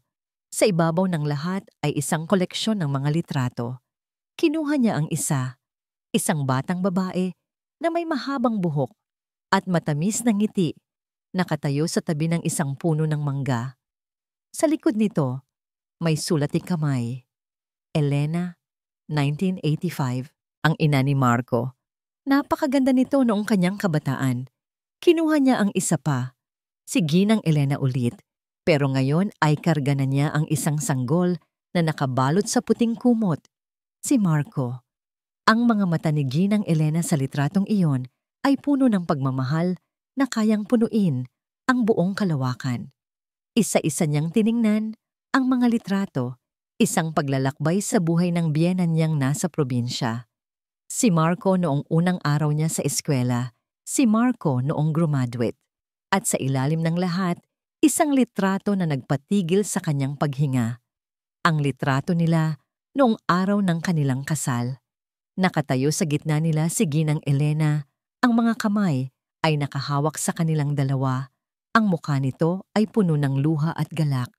Sa ibabaw ng lahat ay isang koleksyon ng mga litrato. Kinuha niya ang isa, isang batang babae na may mahabang buhok at matamis na ngiti, nakatayo sa tabi ng isang puno ng mangga. Sa likod nito, may sulating kamay. Elena, 1985, ang ina ni Marco. Napakaganda nito noong kanyang kabataan. Kinuha niya ang isa pa, si Ginang Elena ulit, pero ngayon ay karga na niya ang isang sanggol na nakabalot sa puting kumot. Si Marco. Ang mga mata ni Ginang Elena sa litratong iyon ay puno ng pagmamahal na kayang punuin ang buong kalawakan. Isa-isa niyang tiningnan ang mga litrato, isang paglalakbay sa buhay ng biyenan niyang nasa probinsya. Si Marco noong unang araw niya sa eskwela, si Marco noong graduate. At sa ilalim ng lahat, isang litrato na nagpatigil sa kanyang paghinga. Ang litrato nila noong araw ng kanilang kasal. Nakatayo sa gitna nila si Ginang Elena, ang mga kamay ay nakahawak sa kanilang dalawa. Ang mukha nito ay puno ng luha at galak.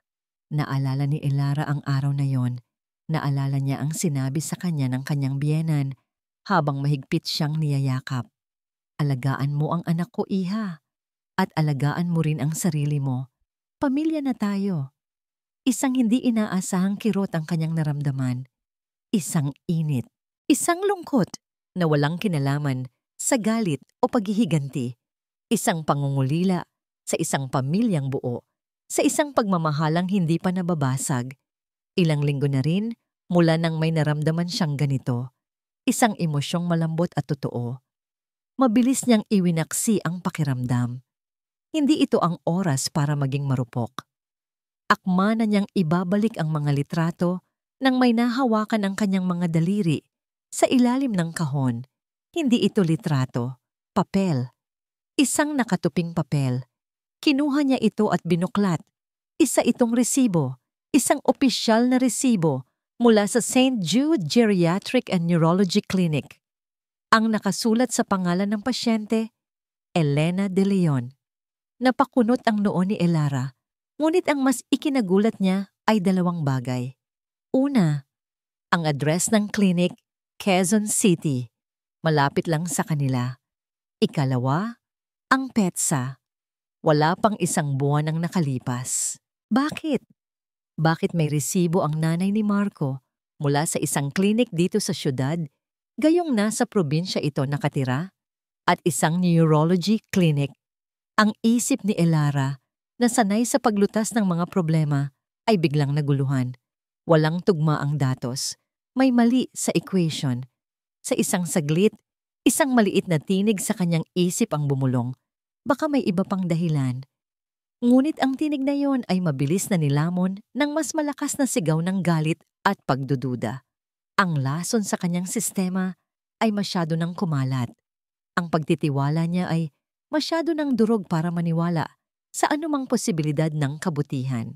Naalala ni Elara ang araw na yon. Naalala niya ang sinabi sa kanya ng kanyang biyenan habang mahigpit siyang niyayakap. Alagaan mo ang anak ko, iha. At alagaan mo rin ang sarili mo. Pamilya na tayo. Isang hindi inaasahang kirot ang kanyang naramdaman. Isang init. Isang lungkot na walang kinalaman sa galit o paghihiganti. Isang pangungulila sa isang pamilyang buo, sa isang pagmamahalang hindi pa nababasag. Ilang linggo na rin mula nang may naramdaman siyang ganito. Isang emosyong malambot at totoo. Mabilis niyang iwinaksi ang pakiramdam. Hindi ito ang oras para maging marupok. Akma na niyang ibabalik ang mga litrato nang may nahawakan ang kanyang mga daliri sa ilalim ng kahon. Hindi ito litrato, papel. Isang nakatuping papel. Kinuha niya ito at binuklat. Isa itong resibo, isang opisyal na resibo mula sa St. Jude Geriatric and Neurology Clinic. Ang nakasulat sa pangalan ng pasyente, Elena De Leon. Napakunot ang noo ni Elara, ngunit ang mas ikinagulat niya ay dalawang bagay. Una, ang address ng clinic, Quezon City. Malapit lang sa kanila. Ikalawa, ang petsa. Wala pang isang buwan ang nakalipas. Bakit? Bakit may resibo ang nanay ni Marco mula sa isang clinic dito sa syudad, gayong nasa probinsya ito nakatira, at isang neurology clinic? Ang isip ni Elara, na sanay sa paglutas ng mga problema, ay biglang naguluhan. Walang tugma ang datos. May mali sa equation. Sa isang saglit, isang maliit na tinig sa kanyang isip ang bumulong. Baka may iba pang dahilan. Ngunit ang tinig na yon ay mabilis na nilamon ng mas malakas na sigaw ng galit at pagdududa. Ang lason sa kanyang sistema ay masyado nang kumalat. Ang pagtitiwala niya ay masyado nang durog para maniwala sa anumang posibilidad ng kabutihan.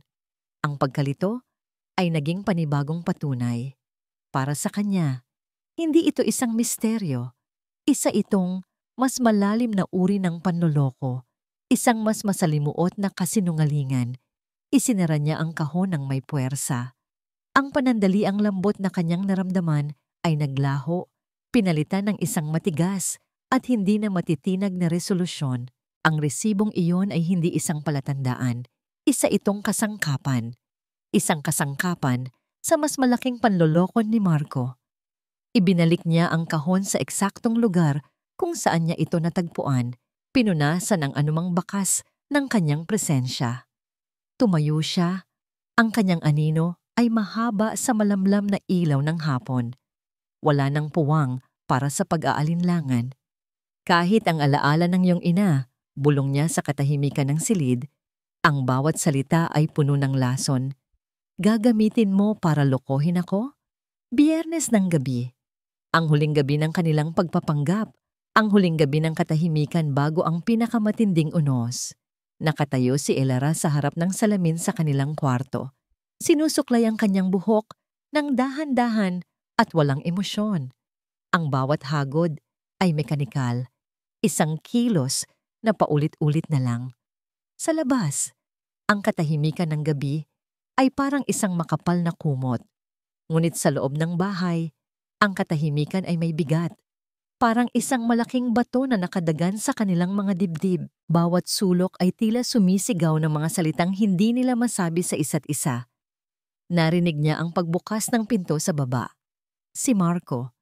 Ang pagkalito ay naging panibagong patunay. Para sa kanya, hindi ito isang misteryo. Isa itong mas malalim na uri ng panloloko, isang mas masalimuot na kasinungalingan. Isinara niya ang kahon ng may puwersa. Ang panandaliang lambot na kanyang naramdaman ay naglaho, pinalitan ng isang matigas at hindi na matitinag na resolusyon. Ang resibong iyon ay hindi isang palatandaan, isa itong kasangkapan. Isang kasangkapan sa mas malaking panloloko ni Marco. Ibinalik niya ang kahon sa eksaktong lugar kung saan niya ito natagpuan, pinunasan ang anumang bakas ng kanyang presensya. Tumayo siya, ang kanyang anino ay mahaba sa malamlam na ilaw ng hapon. Wala nang puwang para sa pag-aalinlangan. Kahit ang alaala ng iyong ina, bulong niya sa katahimikan ng silid, ang bawat salita ay puno ng lason. Gagamitin mo para lokohin ako? Biyernes ng gabi. Ang huling gabi ng kanilang pagpapanggap. Ang huling gabi ng katahimikan bago ang pinakamatinding unos. Nakatayo si Elara sa harap ng salamin sa kanilang kwarto. Sinusuklay ang kanyang buhok ng dahan-dahan at walang emosyon. Ang bawat hagod ay mekanikal. Isang kilos na paulit-ulit na lang. Sa labas, ang katahimikan ng gabi ay parang isang makapal na kumot. Ngunit sa loob ng bahay, ang katahimikan ay may bigat. Parang isang malaking bato na nakadagan sa kanilang mga dibdib. Bawat sulok ay tila sumisigaw ng mga salitang hindi nila masabi sa isa't isa. Narinig niya ang pagbukas ng pinto sa baba. Si Marco.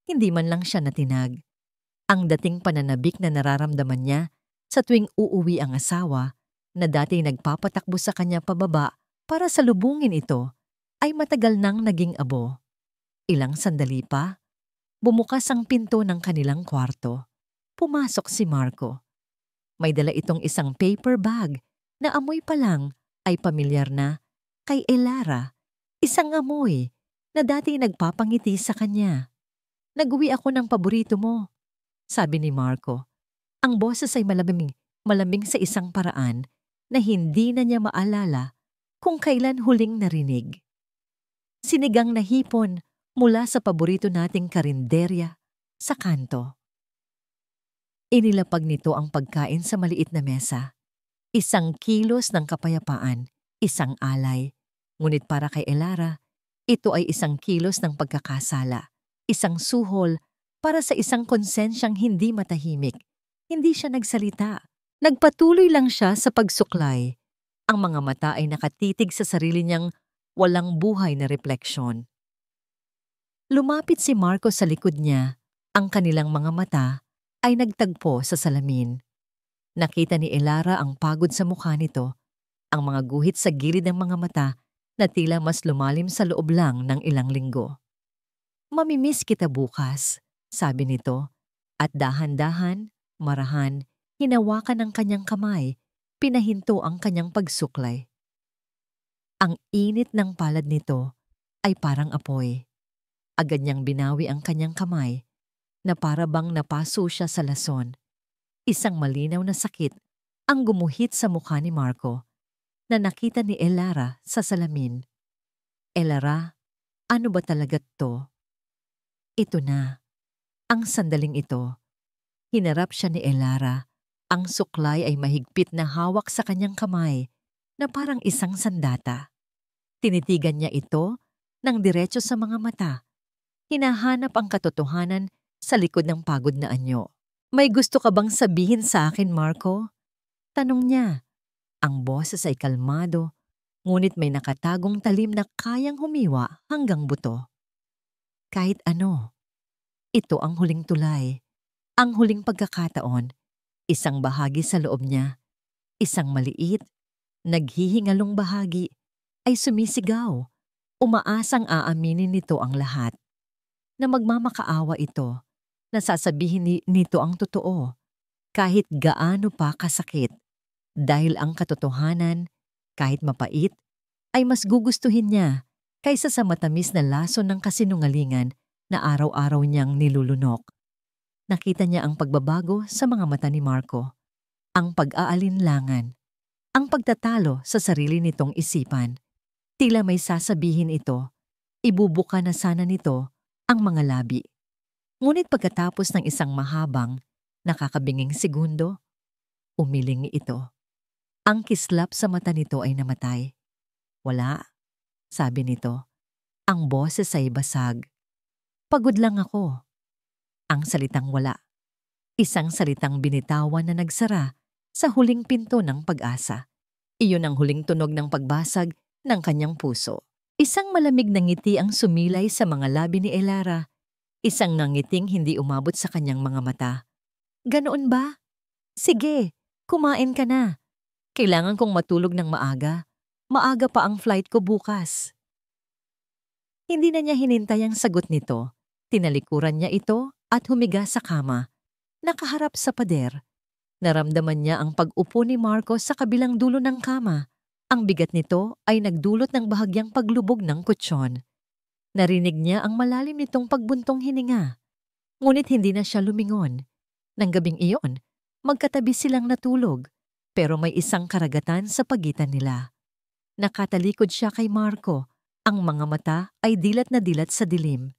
Hindi man lang siya natinag. Ang dating pananabik na nararamdaman niya sa tuwing uuwi ang asawa na dati nagpapatakbo sa kanya pababa para salubungin ito ay matagal nang naging abo. Ilang sandali pa, bumukas ang pinto ng kanilang kwarto. Pumasok si Marco. May dala itong isang paper bag na amoy pa lang ay pamilyar na kay Elara. Isang amoy na dati nagpapangiti sa kanya. "Nag-uwi ako ng paborito mo," sabi ni Marco. Ang boses ay malamig sa isang paraan na hindi na niya maalala kung kailan huling narinig. Sinigang na hipon mula sa paborito nating karinderya sa kanto. Inilapag nito ang pagkain sa maliit na mesa. Isang kilos ng kapayapaan, isang alay. Ngunit para kay Elara, ito ay isang kilos ng pagkakasala, isang suhol para sa isang konsensyang hindi matahimik. Hindi siya nagsalita. Nagpatuloy lang siya sa pagsuklay. Ang mga mata ay nakatitig sa sarili niyang walang buhay na refleksyon. Lumapit si Marco sa likod niya. Ang kanilang mga mata ay nagtagpo sa salamin. Nakita ni Elara ang pagod sa mukha nito, ang mga guhit sa gilid ng mga mata na tila mas lumalim sa loob lang ng ilang linggo. "Mamimiss kita bukas," sabi nito, at dahan-dahan, marahan, hinawakan ng kanyang kamay, pinahinto ang kanyang pagsuklay. Ang init ng palad nito ay parang apoy. Agad niyang binawi ang kanyang kamay na para bang napaso siya sa lason. Isang malinaw na sakit ang gumuhit sa mukha ni Marco na nakita ni Elara sa salamin. "Elara, ano ba talaga to?" Ito na. Ang sandaling ito. Hinarap siya ni Elara. Ang suklay ay mahigpit na hawak sa kanyang kamay na parang isang sandata. Tinitigan niya ito ng diretso sa mga mata. Hinahanap ang katotohanan sa likod ng pagod na anyo. "May gusto ka bang sabihin sa akin, Marco?" Tanong niya. Ang boses ay kalmado, ngunit may nakatagong talim na kayang humiwa hanggang buto. Kahit ano. Ito ang huling tulay. Ang huling pagkakataon. Isang bahagi sa loob niya. Isang maliit, naghihingalong bahagi ay sumisigaw. Umaasang aaminin nito ang lahat. Na magmamakaawa ito. Nasasabihin nito ang totoo. Kahit gaano pa kasakit. Dahil ang katotohanan, kahit mapait, ay mas gugustuhin niya kaysa sa matamis na lason ng kasinungalingan na araw-araw niyang nilulunok. Nakita niya ang pagbabago sa mga mata ni Marco, ang pag-aalinlangan, ang pagtatalo sa sarili nitong isipan. Tila may sasabihin ito, ibubuka na sana nito ang mga labi. Ngunit pagkatapos ng isang mahabang, nakakabinging segundo, umiling ito. Ang kislap sa mata nito ay namatay. "Wala," sabi nito. Ang boses ay basag. "Pagod lang ako." Ang salitang wala. Isang salitang binitawan na nagsara sa huling pinto ng pag-asa. Iyon ang huling tunog ng pagbasag ng kanyang puso. Isang malamig na ngiti ang sumilay sa mga labi ni Elara. Isang nangiting hindi umabot sa kanyang mga mata. "Ganoon ba? Sige, kumain ka na. Kailangan kong matulog ng maaga. Maaga pa ang flight ko bukas." Hindi na niya hinintay ang sagot nito. Tinalikuran niya ito at humiga sa kama. Nakaharap sa pader. Naramdaman niya ang pag-upo ni Marco sa kabilang dulo ng kama. Ang bigat nito ay nagdulot ng bahagyang paglubog ng kutsyon. Narinig niya ang malalim nitong pagbuntong hininga. Ngunit hindi na siya lumingon. Nang gabing iyon, magkatabi silang natulog. Pero may isang karagatan sa pagitan nila. Nakatalikod siya kay Marco. Ang mga mata ay dilat na dilat sa dilim.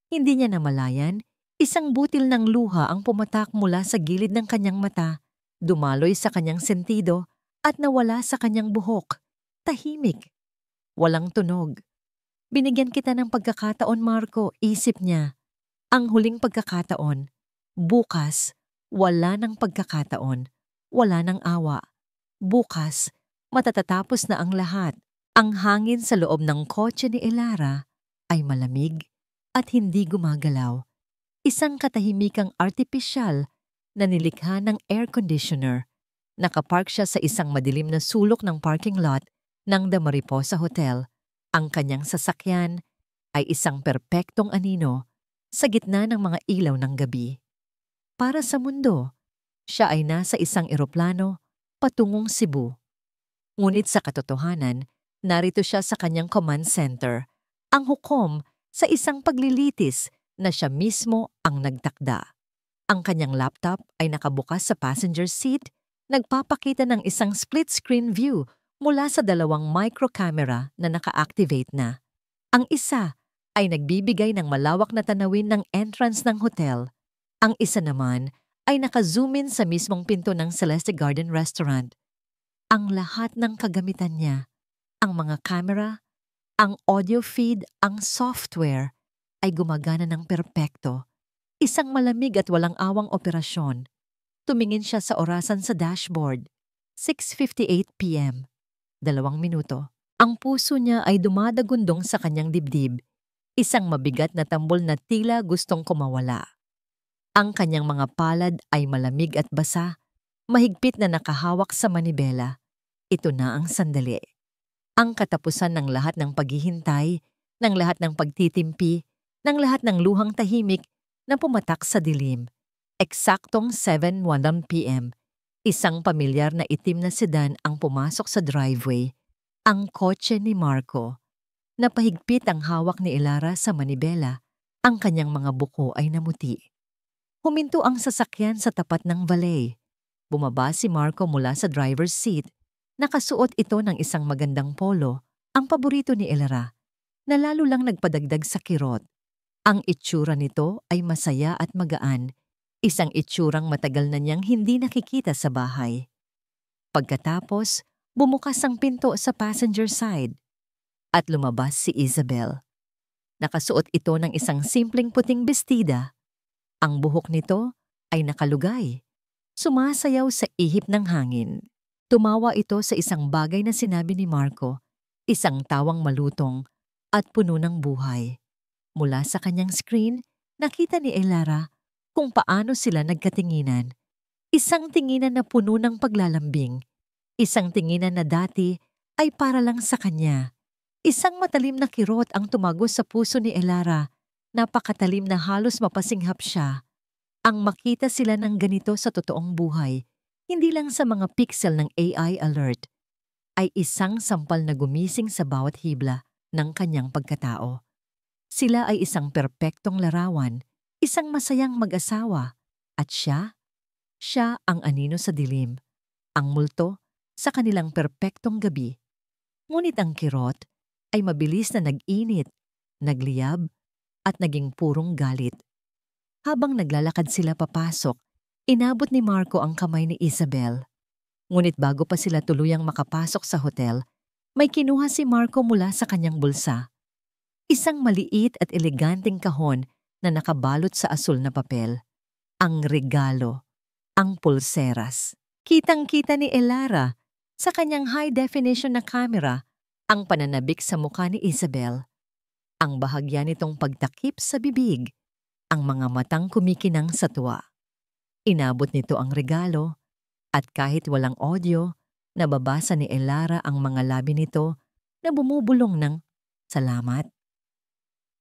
Hindi niya namalayan, isang butil ng luha ang pumatak mula sa gilid ng kanyang mata dumaloy sa kanyang sentido at nawala sa kanyang buhok. Tahimik. Walang tunog. Binigyan kita ng pagkakataon, Marco, isip niya. Ang huling pagkakataon. Bukas, wala ng pagkakataon. Wala ng awa. Bukas, matatatapos na ang lahat. Ang hangin sa loob ng kotse ni Elara ay malamig at hindi gumagalaw. Isang katahimikang artipisyal na nilikha ng air conditioner. Nakapark siya sa isang madilim na sulok ng parking lot ng The Mariposa Hotel. Ang kanyang sasakyan ay isang perpektong anino sa gitna ng mga ilaw ng gabi. Para sa mundo, siya ay nasa isang eroplano patungong Cebu. Ngunit sa katotohanan, narito siya sa kanyang command center, ang hukom sa isang paglilitis na siya mismo ang nagtakda. Ang kanyang laptop ay nakabukas sa passenger seat, nagpapakita ng isang split-screen view mula sa dalawang micro-camera na naka-activate na. Ang isa ay nagbibigay ng malawak na tanawin ng entrance ng hotel. Ang isa naman ay naka-zoom in sa mismong pinto ng Celeste Garden Restaurant. Ang lahat ng kagamitan niya, ang mga camera, ang audio feed, ang software, ay gumagana ng perpekto. Isang malamig at walang awang operasyon. Tumingin siya sa orasan sa dashboard. 6:58 p.m. 2 minuto. Ang puso niya ay dumadagundong sa kanyang dibdib. Isang mabigat na tambol na tila gustong kumawala. Ang kanyang mga palad ay malamig at basa, mahigpit na nakahawak sa manibela. Ito na ang sandali. Ang katapusan ng lahat ng paghihintay, ng lahat ng pagtitimpi, ng lahat ng luhang tahimik na pumatak sa dilim. Eksaktong 7:01 p.m., isang pamilyar na itim na sedan ang pumasok sa driveway. Ang kotse ni Marco. Napahigpit ang hawak ni Elara sa manibela. Ang kanyang mga buko ay namuti. Huminto ang sasakyan sa tapat ng valet. Bumaba si Marco mula sa driver's seat. Nakasuot ito ng isang magandang polo, ang paborito ni Elara, na lalo lang nagpadagdag sa kirot. Ang itsura nito ay masaya at magaan, isang itsurang matagal na niyang hindi nakikita sa bahay. Pagkatapos, bumukas ang pinto sa passenger side at lumabas si Isabel. Nakasuot ito ng isang simpleng puting bestida. Ang buhok nito ay nakalugay, sumasayaw sa ihip ng hangin. Tumawa ito sa isang bagay na sinabi ni Marco, isang tawang malutong at puno ng buhay. Mula sa kanyang screen, nakita ni Elara kung paano sila nagkatinginan. Isang tinginan na puno ng paglalambing. Isang tinginan na dati ay para lang sa kanya. Isang matalim na kirot ang tumagos sa puso ni Elara. Napakatalim na halos mapasinghap siya. Ang makita sila ng ganito sa totoong buhay, hindi lang sa mga pixel ng AI alert, ay isang sampal na gumising sa bawat hibla ng kanyang pagkatao. Sila ay isang perpektong larawan, isang masayang mag-asawa, at siya ang anino sa dilim, ang multo sa kanilang perpektong gabi. Ngunit ang kirot ay mabilis na nag-init, nagliyab, at naging purong galit. Habang naglalakad sila papasok, inabot ni Marco ang kamay ni Isabel. Ngunit bago pa sila tuluyang makapasok sa hotel, may kinuha si Marco mula sa kanyang bulsa. Isang maliit at eleganteng kahon na nakabalot sa asul na papel. Ang regalo, ang pulseras. Kitang-kita ni Elara sa kanyang high-definition na camera ang pananabik sa mukha ni Isabel. Ang bahagya nitong pagtakip sa bibig, ang mga matang kumikinang sa tuwa. Inabot nito ang regalo at kahit walang audio, nababasa ni Elara ang mga labi nito na bumubulong ng salamat.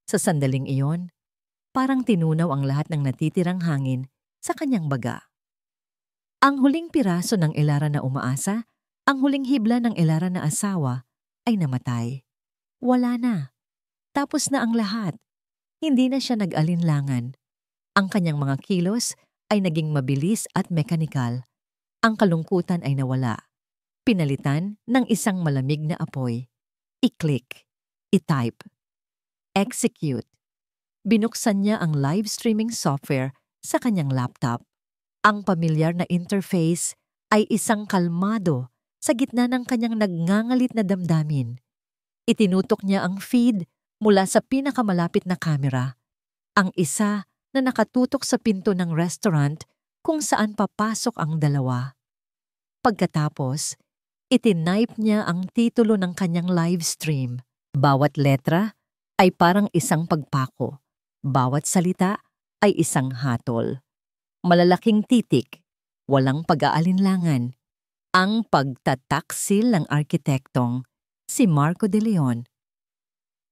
Sa sandaling iyon, parang tinunaw ang lahat ng natitirang hangin sa kanyang baga. Ang huling piraso ng Elara na umaasa, ang huling hibla ng Elara na asawa, ay namatay. Wala na. Tapos na ang lahat. Hindi na siya nag-alinlangan. Ang kanyang mga kilos ay naging mabilis at mekanikal. Ang kalungkutan ay nawala. Pinalitan ng isang malamig na apoy. I-click. I-type. Execute. Binuksan niya ang live streaming software sa kanyang laptop. Ang pamilyar na interface ay isang kalmado sa gitna ng kanyang nagngangalit na damdamin. Itinutok niya ang feed mula sa pinakamalapit na kamera, ang isa na nakatutok sa pinto ng restaurant kung saan papasok ang dalawa. Pagkatapos, itinipe niya ang titulo ng kanyang live stream. Bawat letra ay parang isang pagpako. Bawat salita ay isang hatol. Malalaking titik, walang pag-aalinlangan. Ang pagtataksil ng arkitektong si Marco De Leon.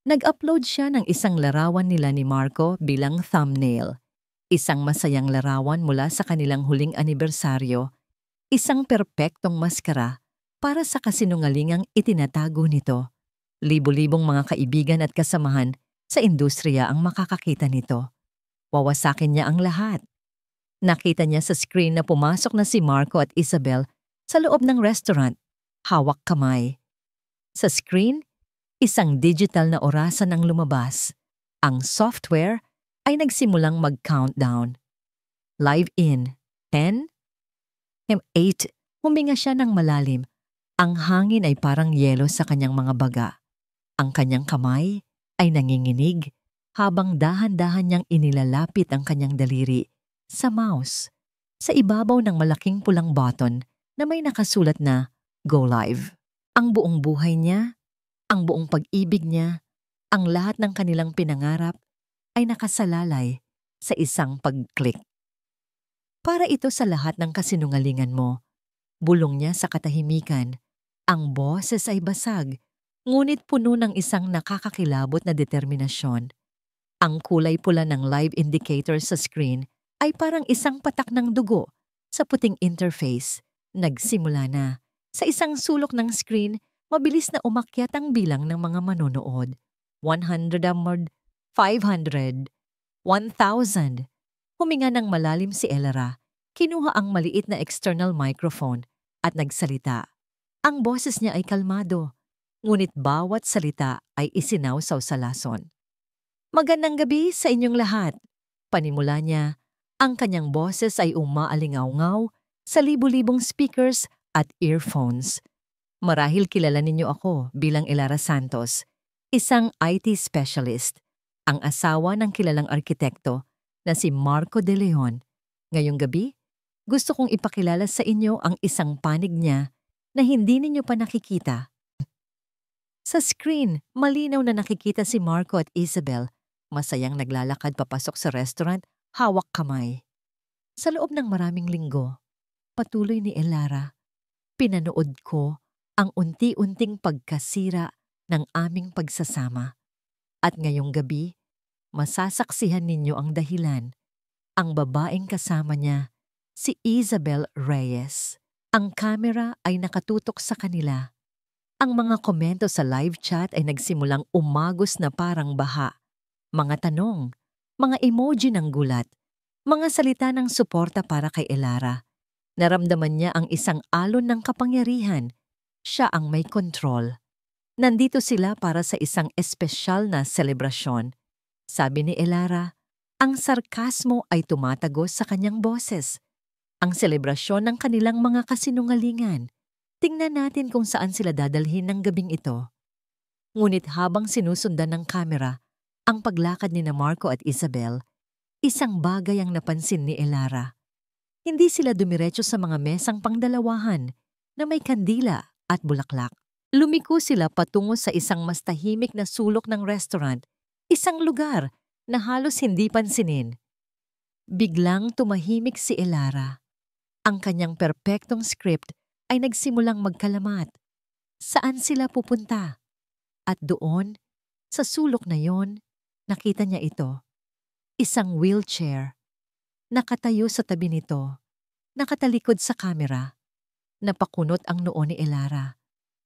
Nag-upload siya ng isang larawan nila ni Marco bilang thumbnail. Isang masayang larawan mula sa kanilang huling anibersaryo. Isang perpektong maskara para sa kasinungalingang itinatago nito. Libo-libong mga kaibigan at kasamahan sa industriya ang makakakita nito. Wawasakin niya ang lahat. Nakita niya sa screen na pumasok na si Marco at Isabel sa loob ng restaurant, hawak kamay. Sa screen, isang digital na orasan ang lumabas. Ang software ay nagsimulang mag-countdown. Live in 10, 8, huminga siya ng malalim. Ang hangin ay parang yelo sa kanyang mga baga. Ang kanyang kamay ay nanginginig habang dahan-dahan niyang inilalapit ang kanyang daliri sa mouse, sa ibabaw ng malaking pulang button na may nakasulat na Go Live. Ang buong buhay niya, ang buong pag-ibig niya, ang lahat ng kanilang pinangarap ay nakasalalay sa isang pag-click. Para ito sa lahat ng kasinungalingan mo, bulong niya sa katahimikan. Ang boses ay basag, ngunit puno ng isang nakakakilabot na determinasyon. Ang kulay pula ng live indicator sa screen ay parang isang patak ng dugo sa puting interface. Nagsimula na. Sa isang sulok ng screen, mabilis na umakyat ang bilang ng mga manonood. 100 amod, 500, 1,000. Huminga ng malalim si Elara. Kinuha ang maliit na external microphone at nagsalita. Ang boses niya ay kalmado, ngunit bawat salita ay isinawsaw sa lason. Magandang gabi sa inyong lahat. Panimula niya, ang kanyang boses ay umaalingaw-ngaw sa libu-libong speakers at earphones. Marahil kilala ninyo ako bilang Elara Santos, isang IT specialist, ang asawa ng kilalang arkitekto na si Marco De Leon. Ngayong gabi, gusto kong ipakilala sa inyo ang isang panig niya na hindi ninyo pa nakikita. Sa screen, malinaw na nakikita si Marco at Isabel, masayang naglalakad papasok sa restaurant, hawak kamay. Sa loob ng maraming linggo, patuloy ni Elara, pinanood ko ang unti-unting pagkasira ng aming pagsasama. At ngayong gabi, masasaksihan ninyo ang dahilan. Ang babaeng kasama niya, si Isabel Reyes. Ang kamera ay nakatutok sa kanila. Ang mga komento sa live chat ay nagsimulang umagos na parang baha. Mga tanong, mga emoji ng gulat, mga salita ng suporta para kay Elara. Naramdaman niya ang isang alon ng kapangyarihan. Siya ang may kontrol. Nandito sila para sa isang espesyal na selebrasyon. Sabi ni Elara, ang sarkasmo ay tumatagos sa kanyang boses. Ang selebrasyon ng kanilang mga kasinungalingan. Tingnan natin kung saan sila dadalhin ng gabing ito. Ngunit habang sinusundan ng kamera ang paglakad ni Marco at Isabel, isang bagay ang napansin ni Elara. Hindi sila dumiretso sa mga mesang pangdalawahan na may kandila at bulaklak. Lumiko sila patungo sa isang mas tahimik na sulok ng restaurant, isang lugar na halos hindi pansinin. Biglang tumahimik si Elara. Ang kanyang perpektong script ay nagsimulang magkalamat. Saan sila pupunta? At doon, sa sulok na yon, nakita niya ito. Isang wheelchair. Nakatayo sa tabi nito. Nakatalikod sa kamera. Napakunot ang noo ni Elara.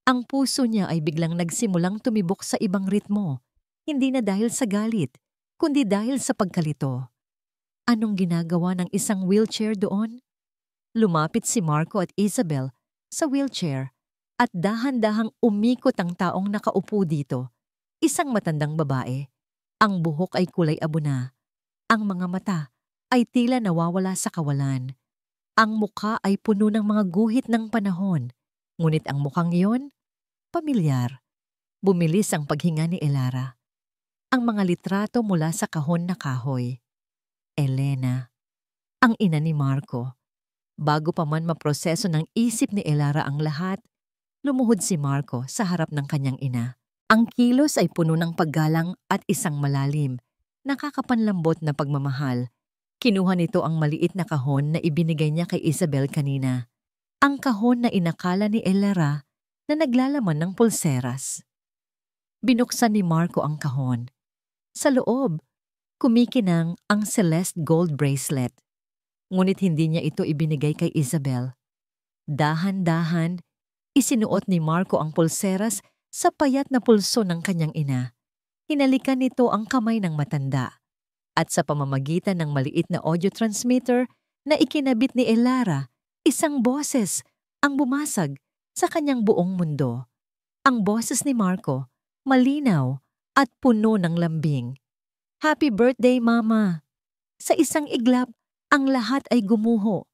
Ang puso niya ay biglang nagsimulang tumibok sa ibang ritmo. Hindi na dahil sa galit, kundi dahil sa pagkalito. Anong ginagawa ng isang wheelchair doon? Lumapit si Marco at Isabel sa wheelchair at dahan-dahang umikot ang taong nakaupo dito. Isang matandang babae. Ang buhok ay kulay abo na. Ang mga mata ay tila nawawala sa kawalan. Ang mukha ay puno ng mga guhit ng panahon, ngunit ang mukhang iyon, pamilyar. Bumilis ang paghinga ni Elara. Ang mga litrato mula sa kahon na kahoy. Elena, ang ina ni Marco. Bago pa man maproseso ng isip ni Elara ang lahat, lumuhod si Marco sa harap ng kanyang ina. Ang kilos ay puno ng paggalang at isang malalim, nakakapanlambot na pagmamahal. Kinuha nito ang maliit na kahon na ibinigay niya kay Isabel kanina. Ang kahon na inakala ni Elara na naglalaman ng pulseras. Binuksan ni Marco ang kahon. Sa loob, kumikinang ang celeste gold bracelet. Ngunit hindi niya ito ibinigay kay Isabel. Dahan-dahan, isinuot ni Marco ang pulseras sa payat na pulso ng kanyang ina. Hinalikan nito ang kamay ng matanda. At sa pamamagitan ng maliit na audio transmitter na ikinabit ni Elara, isang boses ang bumasag sa kanyang buong mundo. Ang boses ni Marco, malinaw at puno ng lambing. Happy birthday, Mama! Sa isang iglap, ang lahat ay gumuho.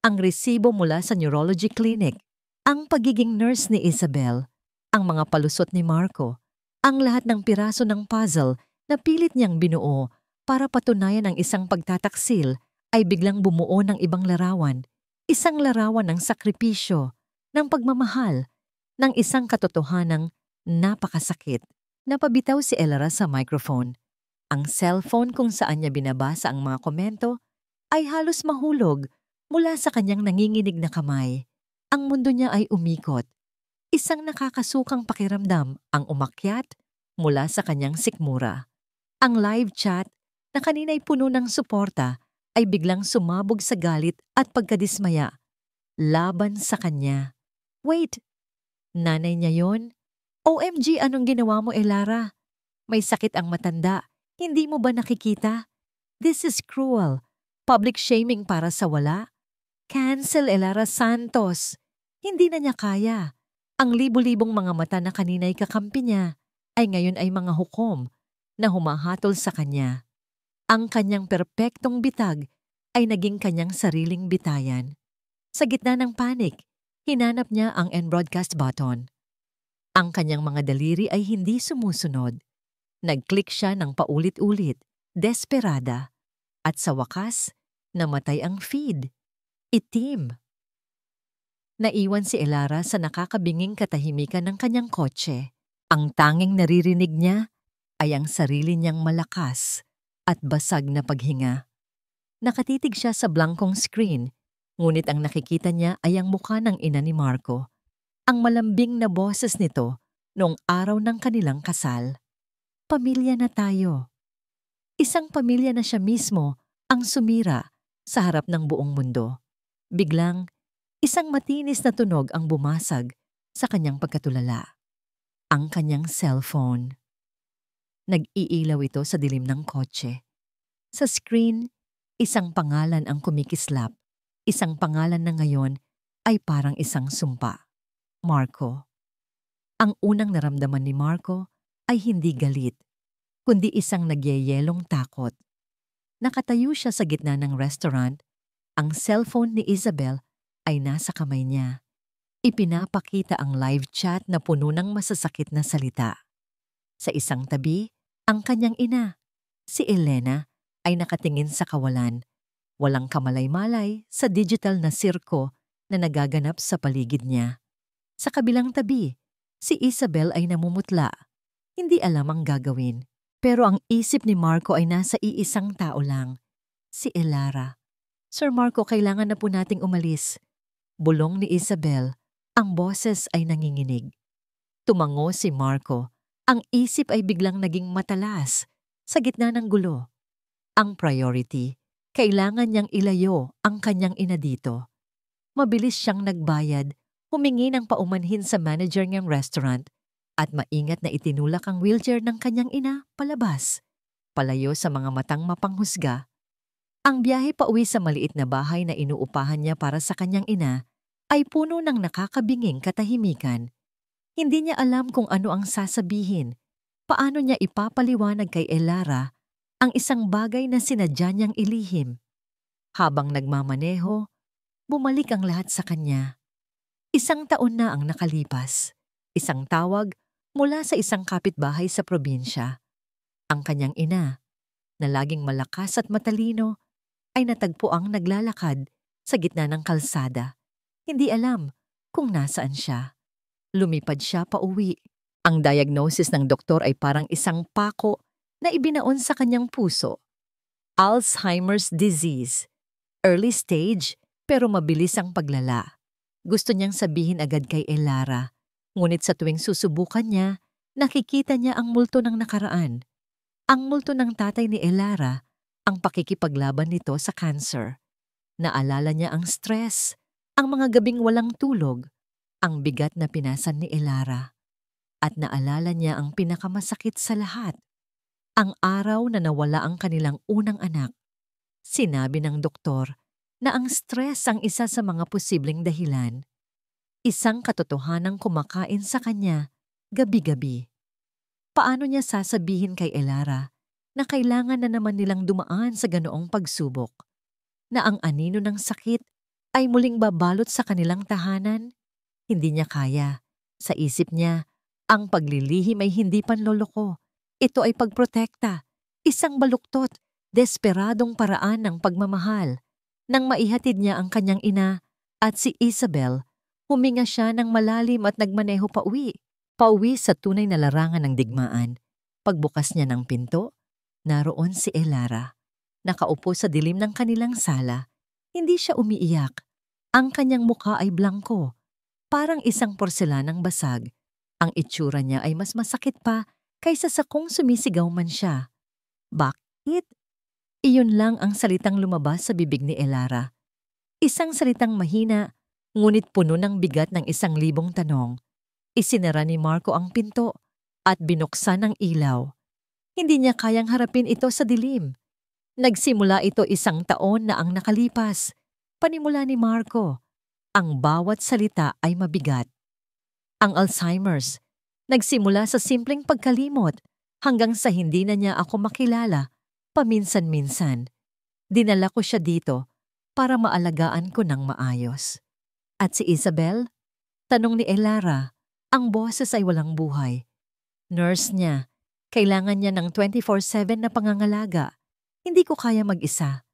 Ang resibo mula sa neurology clinic, ang pagiging nurse ni Isabel, ang mga palusot ni Marco, ang lahat ng piraso ng puzzle na pilit niyang binuo para patunayan ang isang pagtataksil ay biglang bumuo ng ibang larawan. Isang larawan ng sakripisyo, ng pagmamahal, ng isang katotohanang napakasakit. Napabitaw si Elara sa microphone. Ang cellphone kung saan niya binabasa ang mga komento ay halos mahulog mula sa kanyang nanginginig na kamay. Ang mundo niya ay umikot. Isang nakakasukang pakiramdam ang umakyat mula sa kanyang sikmura. Ang live chat na kanina'y puno ng suporta ay biglang sumabog sa galit at pagkadismaya. Laban sa kanya. Wait, nanay niya yon? OMG, anong ginawa mo, Elara? May sakit ang matanda. Hindi mo ba nakikita? This is cruel. Public shaming para sa wala. Cancel, Elara Santos. Hindi na niya kaya. Ang libu-libong mga mata na kanina'y kakampi niya ay ngayon ay mga hukom na humahatol sa kanya. Ang kanyang perpektong bitag ay naging kanyang sariling bitayan. Sa gitna ng panik, hinanap niya ang end broadcast button. Ang kanyang mga daliri ay hindi sumusunod. Nag-click siya ng paulit-ulit, desperada. At sa wakas, namatay ang feed. Itim. Naiwan si Elara sa nakakabinging katahimikan ng kanyang kotse. Ang tanging naririnig niya ay ang sarili niyang malakas at basag na paghinga. Nakatitig siya sa blankong screen, ngunit ang nakikita niya ay ang mukha ng ina ni Marco. Ang malambing na boses nito noong araw ng kanilang kasal. Pamilya na tayo. Isang pamilya na siya mismo ang sumira sa harap ng buong mundo. Biglang, isang matinis na tunog ang bumasag sa kanyang pagkatulala. Ang kanyang cellphone. Nag-iilaw ito sa dilim ng kotse. Sa screen, isang pangalan ang kumikislap. Isang pangalan na ngayon ay parang isang sumpa. Marco. Ang unang naramdaman ni Marco ay hindi galit, kundi isang nagyayelong takot. Nakatayo siya sa gitna ng restaurant. Ang cellphone ni Isabel ay nasa kamay niya. Ipinapakita ang live chat na puno ng masasakit na salita. Sa isang tabi, ang kanyang ina, si Elena, ay nakatingin sa kawalan. Walang kamalay-malay sa digital na sirko na nagaganap sa paligid niya. Sa kabilang tabi, si Isabel ay namumutla. Hindi alam ang gagawin. Pero ang isip ni Marco ay nasa iisang tao lang, si Elara. Sir Marco, kailangan na po nating umalis. Bulong ni Isabel, ang boses ay nanginginig. Tumango si Marco. Ang isip ay biglang naging matalas sa gitna ng gulo. Ang priority, kailangan niyang ilayo ang kanyang ina dito. Mabilis siyang nagbayad, humingi ng paumanhin sa manager niyang restaurant at maingat na itinulak ang wheelchair ng kanyang ina palabas, palayo sa mga matang mapanghusga. Ang biyahe pauwi sa maliit na bahay na inuupahan niya para sa kanyang ina ay puno ng nakakabinging katahimikan. Hindi niya alam kung ano ang sasabihin, paano niya ipapaliwanag kay Elara ang isang bagay na sinadya niyang ilihim. Habang nagmamaneho, bumalik ang lahat sa kanya. 1 taon na ang nakalipas. Isang tawag mula sa isang kapitbahay sa probinsya. Ang kanyang ina, na laging malakas at matalino, ay natagpuang naglalakad sa gitna ng kalsada. Hindi alam kung nasaan siya. Lumipad siya pauwi. Ang diagnosis ng doktor ay parang isang pako na ibinaon sa kanyang puso. Alzheimer's disease. Early stage pero mabilis ang paglala. Gusto niyang sabihin agad kay Elara, ngunit sa tuwing susubukan niya, nakikita niya ang multo ng nakaraan. Ang multo ng tatay ni Elara, ang pakikipaglaban nito sa cancer. Naalala niya ang stress, ang mga gabing walang tulog, ang bigat na pinasan ni Elara. At naalala niya ang pinakamasakit sa lahat, ang araw na nawala ang kanilang unang anak. Sinabi ng doktor na ang stress ang isa sa mga posibleng dahilan. Isang katotohanang kumakain sa kanya gabi-gabi. Paano niya sasabihin kay Elara na kailangan na naman nilang dumaan sa ganoong pagsubok? Na ang anino ng sakit ay muling babalot sa kanilang tahanan? Hindi niya kaya. Sa isip niya, ang paglilihim ay hindi panloloko. Ito ay pagprotekta, isang baluktot, desperadong paraan ng pagmamahal. Nang maihatid niya ang kanyang ina at si Isabel, huminga siya ng malalim at nagmaneho pauwi. Pauwi sa tunay na larangan ng digmaan. Pagbukas niya ng pinto, naroon si Elara. Nakaupo sa dilim ng kanilang sala. Hindi siya umiiyak. Ang kanyang mukha ay blangko, parang isang porselanang basag. Ang itsura niya ay mas masakit pa kaysa sa kung sumisigaw man siya. Bakit? Iyon lang ang salitang lumabas sa bibig ni Elara. Isang salitang mahina, ngunit puno ng bigat ng 1,000 tanong. Isinara ni Marco ang pinto at binuksan ang ilaw. Hindi niya kayang harapin ito sa dilim. Nagsimula ito 1 taon na ang nakalipas. Panimula ni Marco, ang bawat salita ay mabigat. Ang Alzheimer's, nagsimula sa simpleng pagkalimot hanggang sa hindi na niya ako makilala, paminsan-minsan. Dinala ko siya dito para maalagaan ko ng maayos. At si Isabel? Tanong ni Elara, ang boses ay walang buhay. Nurse niya, kailangan niya ng 24/7 na pangangalaga. Hindi ko kaya mag-isa.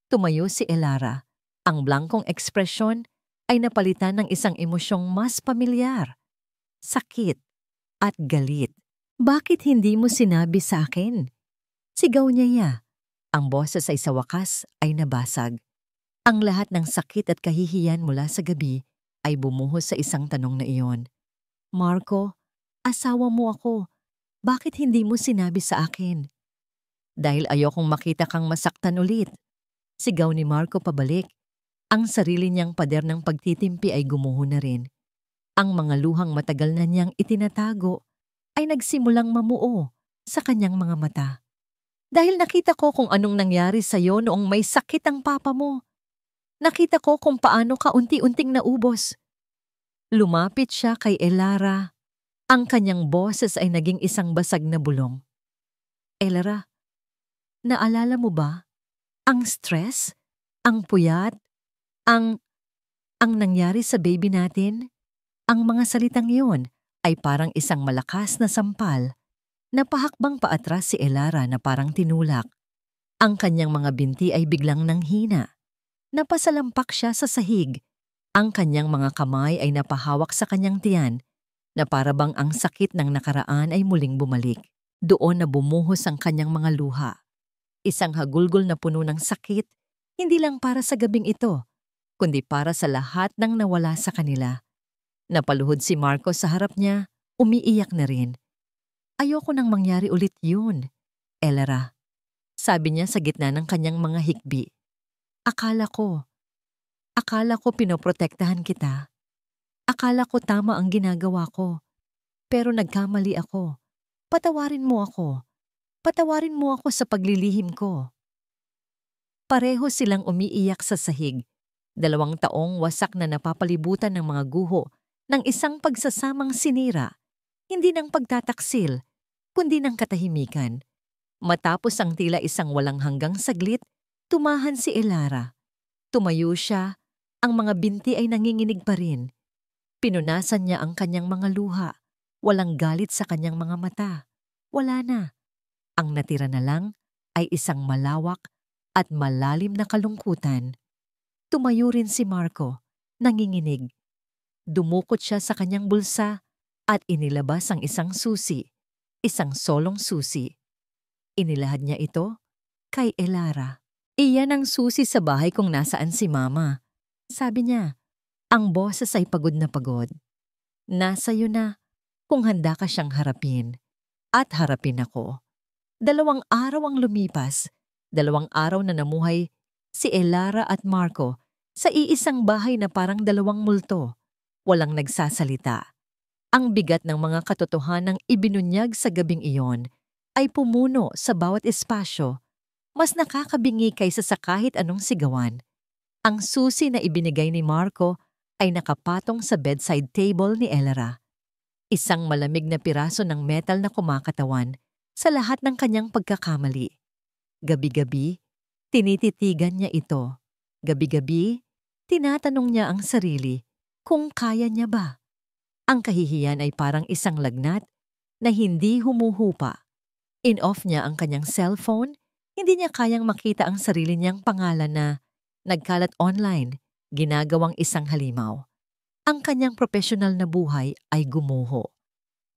Tumayo si Elara. Ang blankong ekspresyon ay napalitan ng isang emosyong mas pamilyar. Sakit at galit. Bakit hindi mo sinabi sa akin? Sigaw niya. Ang boses ay sa wakas ay nabasag. Ang lahat ng sakit at kahihiyan mula sa gabi ay bumuhos sa isang tanong na iyon. Marco, asawa mo ako. Bakit hindi mo sinabi sa akin? Dahil ayokong makita kang masaktan ulit. Sigaw ni Marco pabalik. Ang sarili niyang pader ng pagtitimpi ay gumuho na rin. Ang mga luhang matagal na niyang itinatago ay nagsimulang mamuo sa kanyang mga mata. Dahil nakita ko kung anong nangyari sa'yo noong may sakit ang papa mo. Nakita ko kung paano ka unti-unting naubos. Lumapit siya kay Elara. Ang kanyang boses ay naging isang basag na bulong. Elara, naalala mo ba? Ang stress? Ang puyat? Ang nangyari sa baby natin? Ang mga salitang iyon ay parang isang malakas na sampal. Napahakbang paatras si Elara na parang tinulak. Ang kanyang mga binti ay biglang nanghina. Napasalampak siya sa sahig. Ang kanyang mga kamay ay napahawak sa kanyang tiyan na parabang ang sakit ng nakaraan ay muling bumalik. Doon na bumuhos ang kanyang mga luha. Isang hagulgol na puno ng sakit, hindi lang para sa gabing ito, kundi para sa lahat ng nawala sa kanila. Napaluhod si Marco sa harap niya, umiiyak na rin. Ayoko nang mangyari ulit yun, Elara. Sabi niya sa gitna ng kanyang mga hikbi. Akala ko pinoprotektahan kita. Akala ko tama ang ginagawa ko. Pero nagkamali ako. Patawarin mo ako. Patawarin mo ako sa paglilihim ko. Pareho silang umiiyak sa sahig. 2 taong wasak na napapalibutan ng mga guho ng isang pagsasamang sinira, hindi ng pagtataksil, kundi ng katahimikan. Matapos ang tila isang walang hanggang saglit, tumahan si Elara. Tumayo siya, Ang mga binti ay nanginginig pa rin. Pinunasan niya ang kanyang mga luha. Walang galit sa kanyang mga mata. Wala na. Ang natira na lang ay isang malawak at malalim na kalungkutan. Tumayo rin si Marco, nanginginig. Dumukot siya sa kanyang bulsa at inilabas ang isang susi, isang solong susi. Inilahad niya ito kay Elara. Iyan ang susi sa bahay kung nasaan si Mama. Sabi niya, ang boses ay pagod na pagod. Nasa iyo na kung handa ka siyang harapin. At harapin ako. 2 araw ang lumipas. 2 araw na namuhay si Elara at Marco sa iisang bahay na parang 2 multo. Walang nagsasalita. Ang bigat ng mga katotohanang ibinunyag sa gabing iyon ay pumuno sa bawat espasyo. Mas nakakabingi kaysa sa kahit anong sigawan. Ang susi na ibinigay ni Marco ay nakapatong sa bedside table ni Elara. Isang malamig na piraso ng metal na kumakatawan sa lahat ng kanyang pagkakamali. Gabi-gabi, tinititigan niya ito. Gabi-gabi, tinatanong niya ang sarili kung kaya niya ba. Ang kahihiyan ay parang isang lagnat na hindi humuhupa. In-off niya ang kanyang cellphone, hindi niya kayang makita ang sarili niyang pangalan na nagkalat online, ginagawang isang halimaw. Ang kanyang profesional na buhay ay gumuho.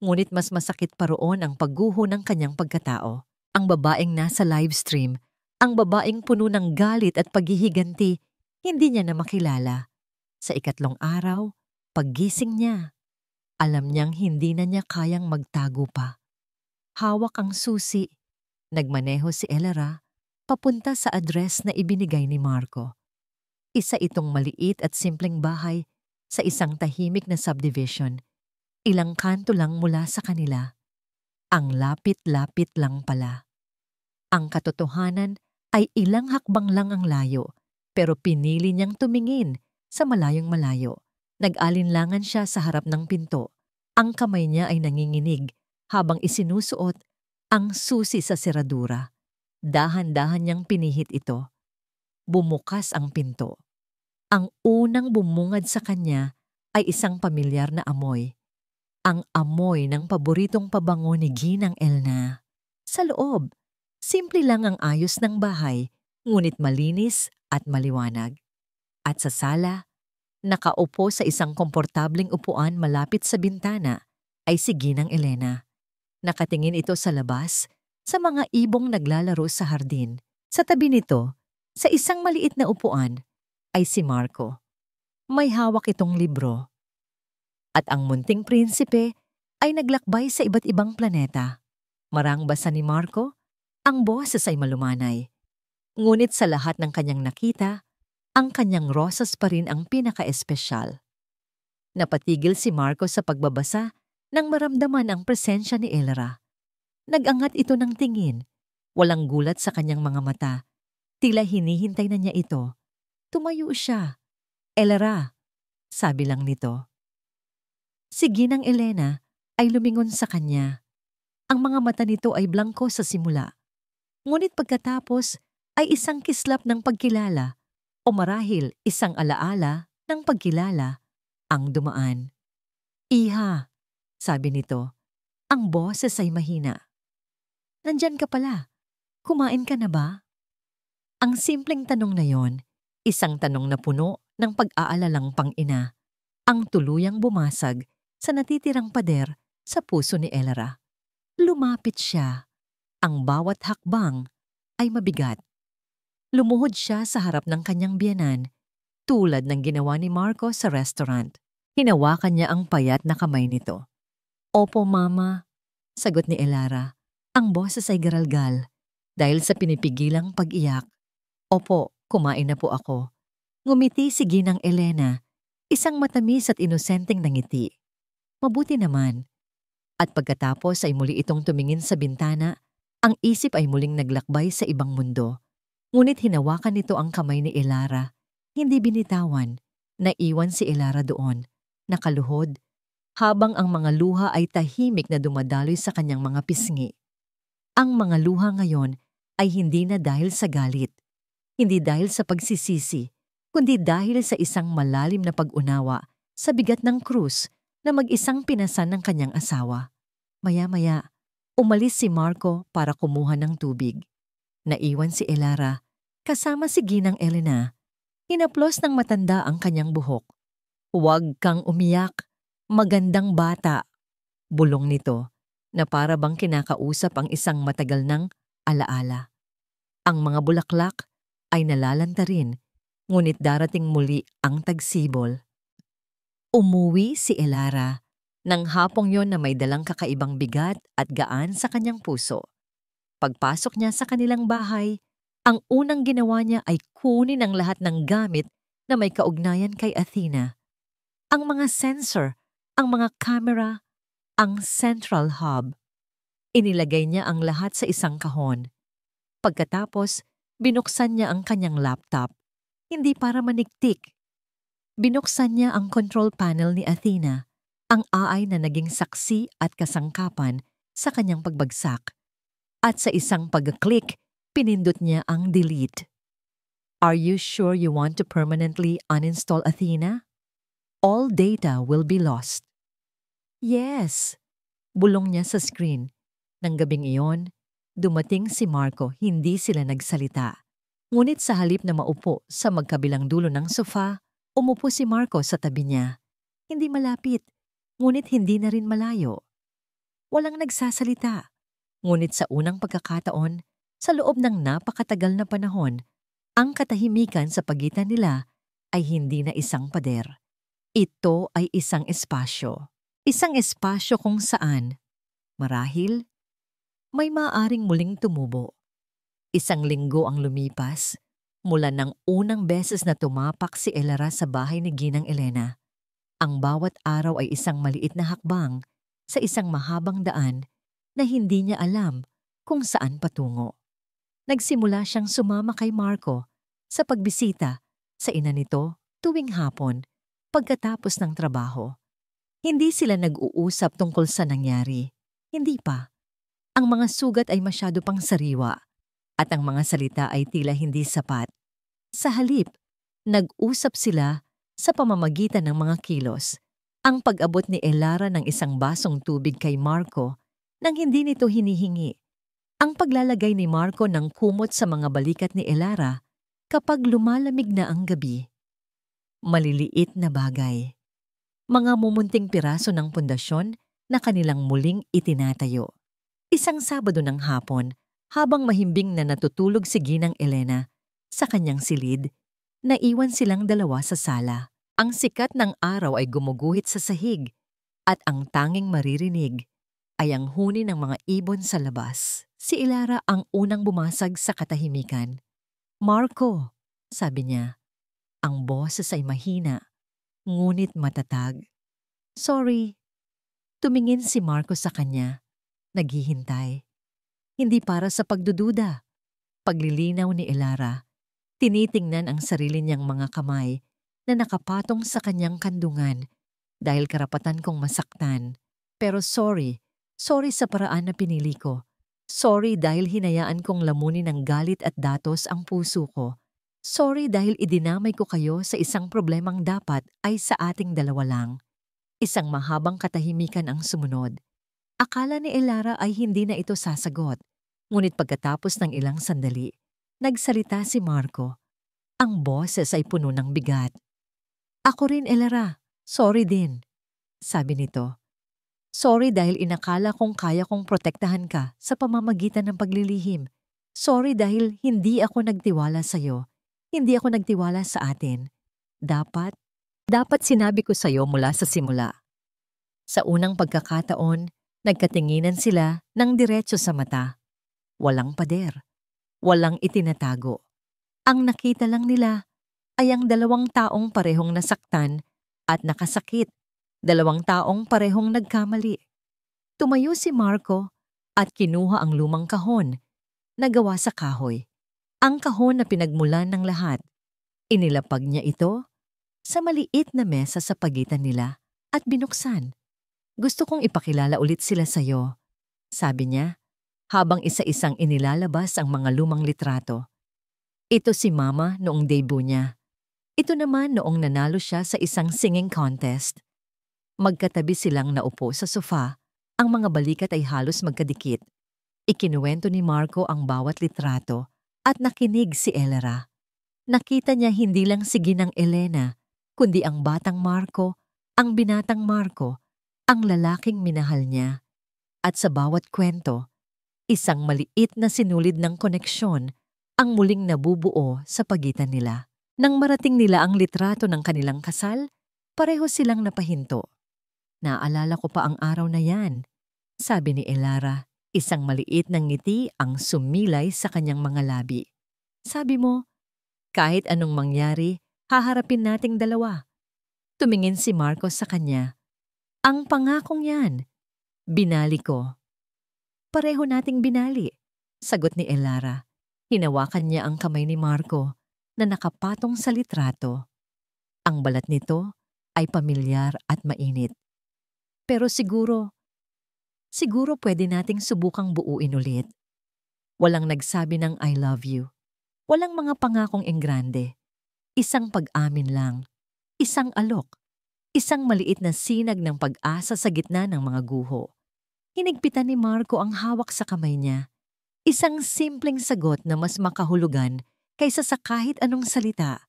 Ngunit mas masakit pa roon ang pagguho ng kanyang pagkatao. Ang babaeng nasa livestream, ang babaeng puno ng galit at paghihiganti, hindi niya na makilala. Sa 3 araw, paggising niya, alam niyang hindi na niya kayang magtago pa. Hawak ang susi. Nagmaneho si Elara papunta sa address na ibinigay ni Marco. Isa itong maliit at simpleng bahay sa isang tahimik na subdivision. Ilang kanto lang mula sa kanila. Ang lapit-lapit lang pala. Ang katotohanan ay ilang hakbang lang ang layo, pero pinili niyang tumingin sa malayong malayo. Nag-alinlangan siya sa harap ng pinto. Ang kamay niya ay nanginginig habang isinusuot ang susi sa seradura. Dahan-dahan niyang pinihit ito. Bumukas ang pinto. Ang unang bumungad sa kanya ay isang pamilyar na amoy. Ang amoy ng paboritong pabango ni Ginang Elna. Sa loob, simple lang ang ayos ng bahay, ngunit malinis at maliwanag. At sa sala, nakaupo sa isang komportableng upuan malapit sa bintana ay si Ginang Elena. Nakatingin ito sa labas, sa mga ibong naglalaro sa hardin. Sa tabi nito, sa isang maliit na upuan, ay si Marco. May hawak itong libro. At ang munting prinsipe ay naglakbay sa iba't ibang planeta. Marang basa ni Marco, ang boses ay malumanay. Ngunit sa lahat ng kanyang nakita, ang kanyang rosas pa rin ang pinaka-espesyal. Napatigil si Marco sa pagbabasa nang maramdaman ang presensya ni Elara. Nag-angat ito ng tingin. Walang gulat sa kanyang mga mata. Tila hinihintay na niya ito. Tumayo siya. Elara, sabi lang nito. Si Ginang Elena ay lumingon sa kanya. Ang mga mata nito ay blangko sa simula. Ngunit pagkatapos ay isang kislap ng pagkilala o marahil isang alaala ng pagkilala ang dumaan. Iha, sabi nito, ang boses ay mahina. Nandyan ka pala. Kumain ka na ba? Ang simpleng tanong na yon, isang tanong na puno ng pag-aalalang pang-ina, ang tuluyang bumasag sa natitirang pader sa puso ni Elara. Lumapit siya. Ang bawat hakbang ay mabigat. Lumuhod siya sa harap ng kanyang biyenan, tulad ng ginawa ni Marco sa restaurant. Hinawakan niya ang payat na kamay nito. Opo, Mama, sagot ni Elara. Ang boses ay garalgal dahil sa pinipigilang pag-iyak. Opo, kumain na po ako. Ngumiti si Ginang Elena, isang matamis at inosenteng nangiti. Mabuti naman. At pagkatapos ay muli itong tumingin sa bintana, ang isip ay muling naglakbay sa ibang mundo. Ngunit hinawakan nito ang kamay ni Elara. Hindi binitawan. Naiwan si Elara doon, nakaluhod, habang ang mga luha ay tahimik na dumadaloy sa kanyang mga pisngi. Ang mga luha ngayon ay hindi na dahil sa galit, hindi dahil sa pagsisisi, kundi dahil sa isang malalim na pag-unawa sa bigat ng krus na mag-isang pinasan ng kanyang asawa. Maya-maya, umalis si Marco para kumuha ng tubig. Naiwan si Elara kasama si Ginang Elena. Hinaplos ng matanda ang kanyang buhok. "Huwag kang umiyak, magandang bata," bulong nito na para bang kinakausap ang isang matagal ng alaala. Ang mga bulaklak ay nalalanta rin, ngunit darating muli ang tagsibol. Umuwi si Elara nang hapong yon na may dalang kakaibang bigat at gaan sa kanyang puso. Pagpasok niya sa kanilang bahay, ang unang ginawa niya ay kunin ang lahat ng gamit na may kaugnayan kay Athena. Ang mga sensor, ang mga camera, ang central hub. Inilagay niya ang lahat sa isang kahon. Pagkatapos, binuksan niya ang kanyang laptop, hindi para maniktik. Binuksan niya ang control panel ni Athena, ang AI na naging saksi at kasangkapan sa kanyang pagbagsak. At sa isang pag-click, pinindot niya ang delete. "Are you sure you want to permanently uninstall Athena? All data will be lost." "Yes," bulong niya sa screen. Nang gabing iyon, dumating si Marco, hindi sila nagsalita. Ngunit sa halip na maupo sa magkabilang dulo ng sofa, umupo si Marco sa tabi niya. Hindi malapit, ngunit hindi na rin malayo. Walang nagsasalita. Ngunit sa unang pagkakataon, sa loob ng napakatagal na panahon, ang katahimikan sa pagitan nila ay hindi na isang pader. Ito ay isang espasyo. Isang espasyo kung saan, marahil, may maaaring muling tumubo. Isang linggo ang lumipas mula ng unang beses na tumapak si Elara sa bahay ni Ginang Elena. Ang bawat araw ay isang maliit na hakbang sa isang mahabang daan na hindi niya alam kung saan patungo. Nagsimula siyang sumama kay Marco sa pagbisita sa ina nito tuwing hapon pagkatapos ng trabaho. Hindi sila nag-uusap tungkol sa nangyari. Hindi pa. Ang mga sugat ay masyado pang sariwa at ang mga salita ay tila hindi sapat. Sa halip, nag-usap sila sa pamamagitan ng mga kilos. Ang pag-abot ni Elara ng isang basong tubig kay Marco nang hindi nito hinihingi. Ang paglalagay ni Marco ng kumot sa mga balikat ni Elara kapag lumalamig na ang gabi. Maliliit na bagay. Mga mumunting piraso ng pundasyon na kanilang muling itinatayo. Isang Sabado ng hapon, habang mahimbing na natutulog si Ginang Elena sa kanyang silid, naiwan silang dalawa sa sala. Ang sikat ng araw ay gumuguhit sa sahig at ang tanging maririnig ay ang huni ng mga ibon sa labas. Si Elara ang unang bumasag sa katahimikan. "Marco," sabi niya. Ang boses ay mahina, ngunit matatag. "Sorry." Tumingin si Marco sa kanya, naghihintay. Hindi para sa pagdududa. Paglilinaw ni Elara, tinitingnan ang sarili niyang mga kamay na nakapatong sa kanyang kandungan dahil karapatan kong masaktan. Pero sorry sa paraan na pinili ko. Sorry dahil hinayaan kong lamunin ng galit at datos ang puso ko. Sorry dahil idinamay ko kayo sa isang problemang dapat ay sa ating dalawa lang. Isang mahabang katahimikan ang sumunod. Akala ni Elara ay hindi na ito sasagot. Ngunit pagkatapos ng ilang sandali, nagsalita si Marco. Ang boses ay puno ng bigat. "Ako rin, Elara. Sorry din," sabi nito. "Sorry dahil inakala kong kaya kong protektahan ka sa pamamagitan ng paglilihim. Sorry dahil hindi ako nagtiwala sa'yo. Hindi ako nagtiwala sa atin. Dapat sinabi ko sa'yo mula sa simula." Sa unang pagkakataon, nagkatinginan sila ng diretso sa mata. Walang pader. Walang itinatago. Ang nakita lang nila ay ang dalawang taong parehong nasaktan at nakasakit. Dalawang taong parehong nagkamali. Tumayo si Marco at kinuha ang lumang kahon na gawa sa kahoy. Ang kahon na pinagmulan ng lahat. Inilapag niya ito sa maliit na mesa sa pagitan nila at binuksan. "Gusto kong ipakilala ulit sila sa'yo," sabi niya, habang isa-isang inilalabas ang mga lumang litrato. "Ito si Mama noong debut niya. Ito naman noong nanalo siya sa isang singing contest. Magkatabi silang naupo sa sofa, ang mga balikat ay halos magkadikit. Ikinuwento ni Marco ang bawat litrato at nakinig si Elera. Nakita niya hindi lang si Ginang Elena, kundi ang batang Marco, ang binatang Marco, ang lalaking minahal niya. At sa bawat kwento, isang maliit na sinulid ng koneksyon ang muling nabubuo sa pagitan nila. Nang marating nila ang litrato ng kanilang kasal, pareho silang napahinto. Naalala ko pa ang araw na yan, sabi ni Elara. Isang maliit na ngiti ang sumilay sa kanyang mga labi. Sabi mo, kahit anong mangyari, haharapin nating dalawa. Tumingin si Marcos sa kanya. Ang pangakong yan. Binali ko. Pareho nating binali, sagot ni Elara. Hinawakan niya ang kamay ni Marco na nakapatong sa litrato. Ang balat nito ay pamilyar at mainit. Pero siguro pwede nating subukang buuin ulit. Walang nagsabi ng I love you. Walang mga pangakong enggrande. Isang pag-amin lang. Isang alok. Isang maliit na sinag ng pag-asa sa gitna ng mga guho. Hinigpitan ni Marco ang hawak sa kamay niya. Isang simpleng sagot na mas makahulugan kaysa sa kahit anong salita.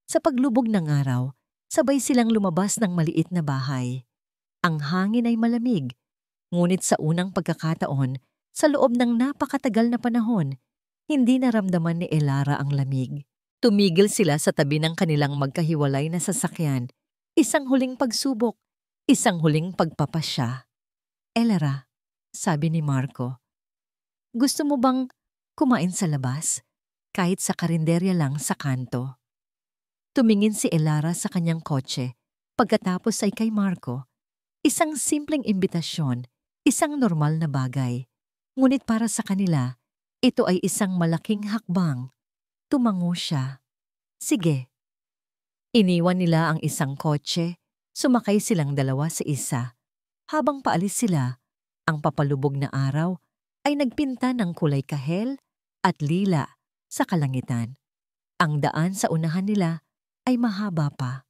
Sa paglubog ng araw, sabay silang lumabas ng maliit na bahay. Ang hangin ay malamig. Ngunit sa unang pagkakataon, sa loob ng napakatagal na panahon, hindi naramdaman ni Elara ang lamig. Tumigil sila sa tabi ng kanilang magkahiwalay na sasakyan. Isang huling pagsubok, isang huling pagpapasya. Elara, sabi ni Marco, gusto mo bang kumain sa labas? Kahit sa karinderya lang sa kanto. Tumingin si Elara sa kanyang kotse. Pagkatapos ay kay Marco. Isang simpleng imbitasyon. Isang normal na bagay. Ngunit para sa kanila, ito ay isang malaking hakbang. Tumango siya. Sige. Iniwan nila ang isang kotse, sumakay silang dalawa sa isa. Habang paalis sila, ang papalubog na araw ay nagpinta ng kulay kahel at lila sa kalangitan. Ang daan sa unahan nila ay mahaba pa.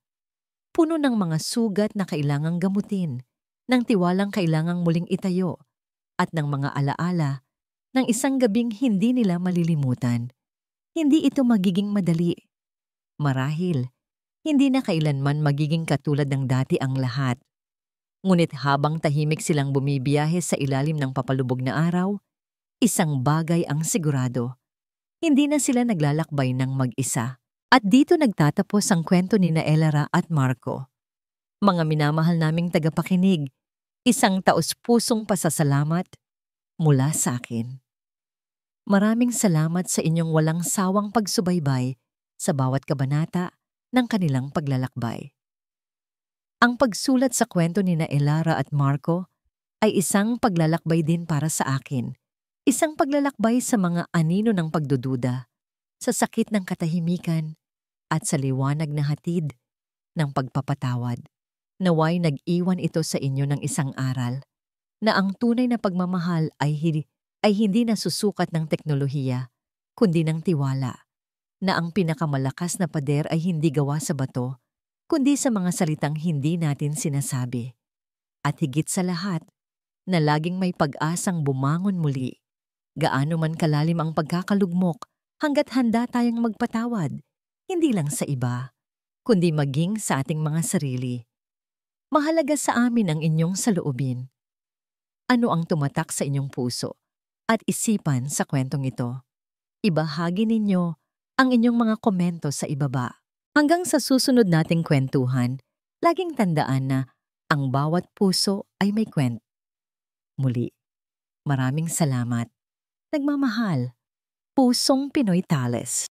Puno ng mga sugat na kailangang gamutin, ng tiwalang kailangang muling itayo, at ng mga alaala ng isang gabing hindi nila malilimutan. Hindi ito magiging madali. Marahil, hindi na kailanman magiging katulad ng dati ang lahat. Ngunit habang tahimik silang bumibiyahe sa ilalim ng papalubog na araw, isang bagay ang sigurado. Hindi na sila naglalakbay ng mag-isa. At dito nagtatapos ang kwento ni Elara at Marco. Mga minamahal naming tagapakinig, isang taos-pusong pasasalamat mula sa akin. Maraming salamat sa inyong walang sawang pagsubaybay sa bawat kabanata ng kanilang paglalakbay. Ang pagsulat sa kwento ni Elara at Marco ay isang paglalakbay din para sa akin. Isang paglalakbay sa mga anino ng pagdududa, sa sakit ng katahimikan, at sa liwanag na hatid ng pagpapatawad. Naway nag-iwan ito sa inyo ng isang aral na ang tunay na pagmamahal ay hindi nasusukat ng teknolohiya, kundi ng tiwala, na ang pinakamalakas na pader ay hindi gawa sa bato, kundi sa mga salitang hindi natin sinasabi. At higit sa lahat, na laging may pag-asang bumangon muli. Gaano man kalalim ang pagkakalugmok, hanggat handa tayong magpatawad, hindi lang sa iba, kundi maging sa ating mga sarili. Mahalaga sa amin ang inyong saloobin. Ano ang tumatak sa inyong puso at isipan sa kwentong ito? Ibahagi ninyo ang inyong mga komento sa ibaba. Hanggang sa susunod nating kwentuhan, laging tandaan na ang bawat puso ay may kwento. Muli, maraming salamat. Nagmamahal, Pusong Pinoy Tales.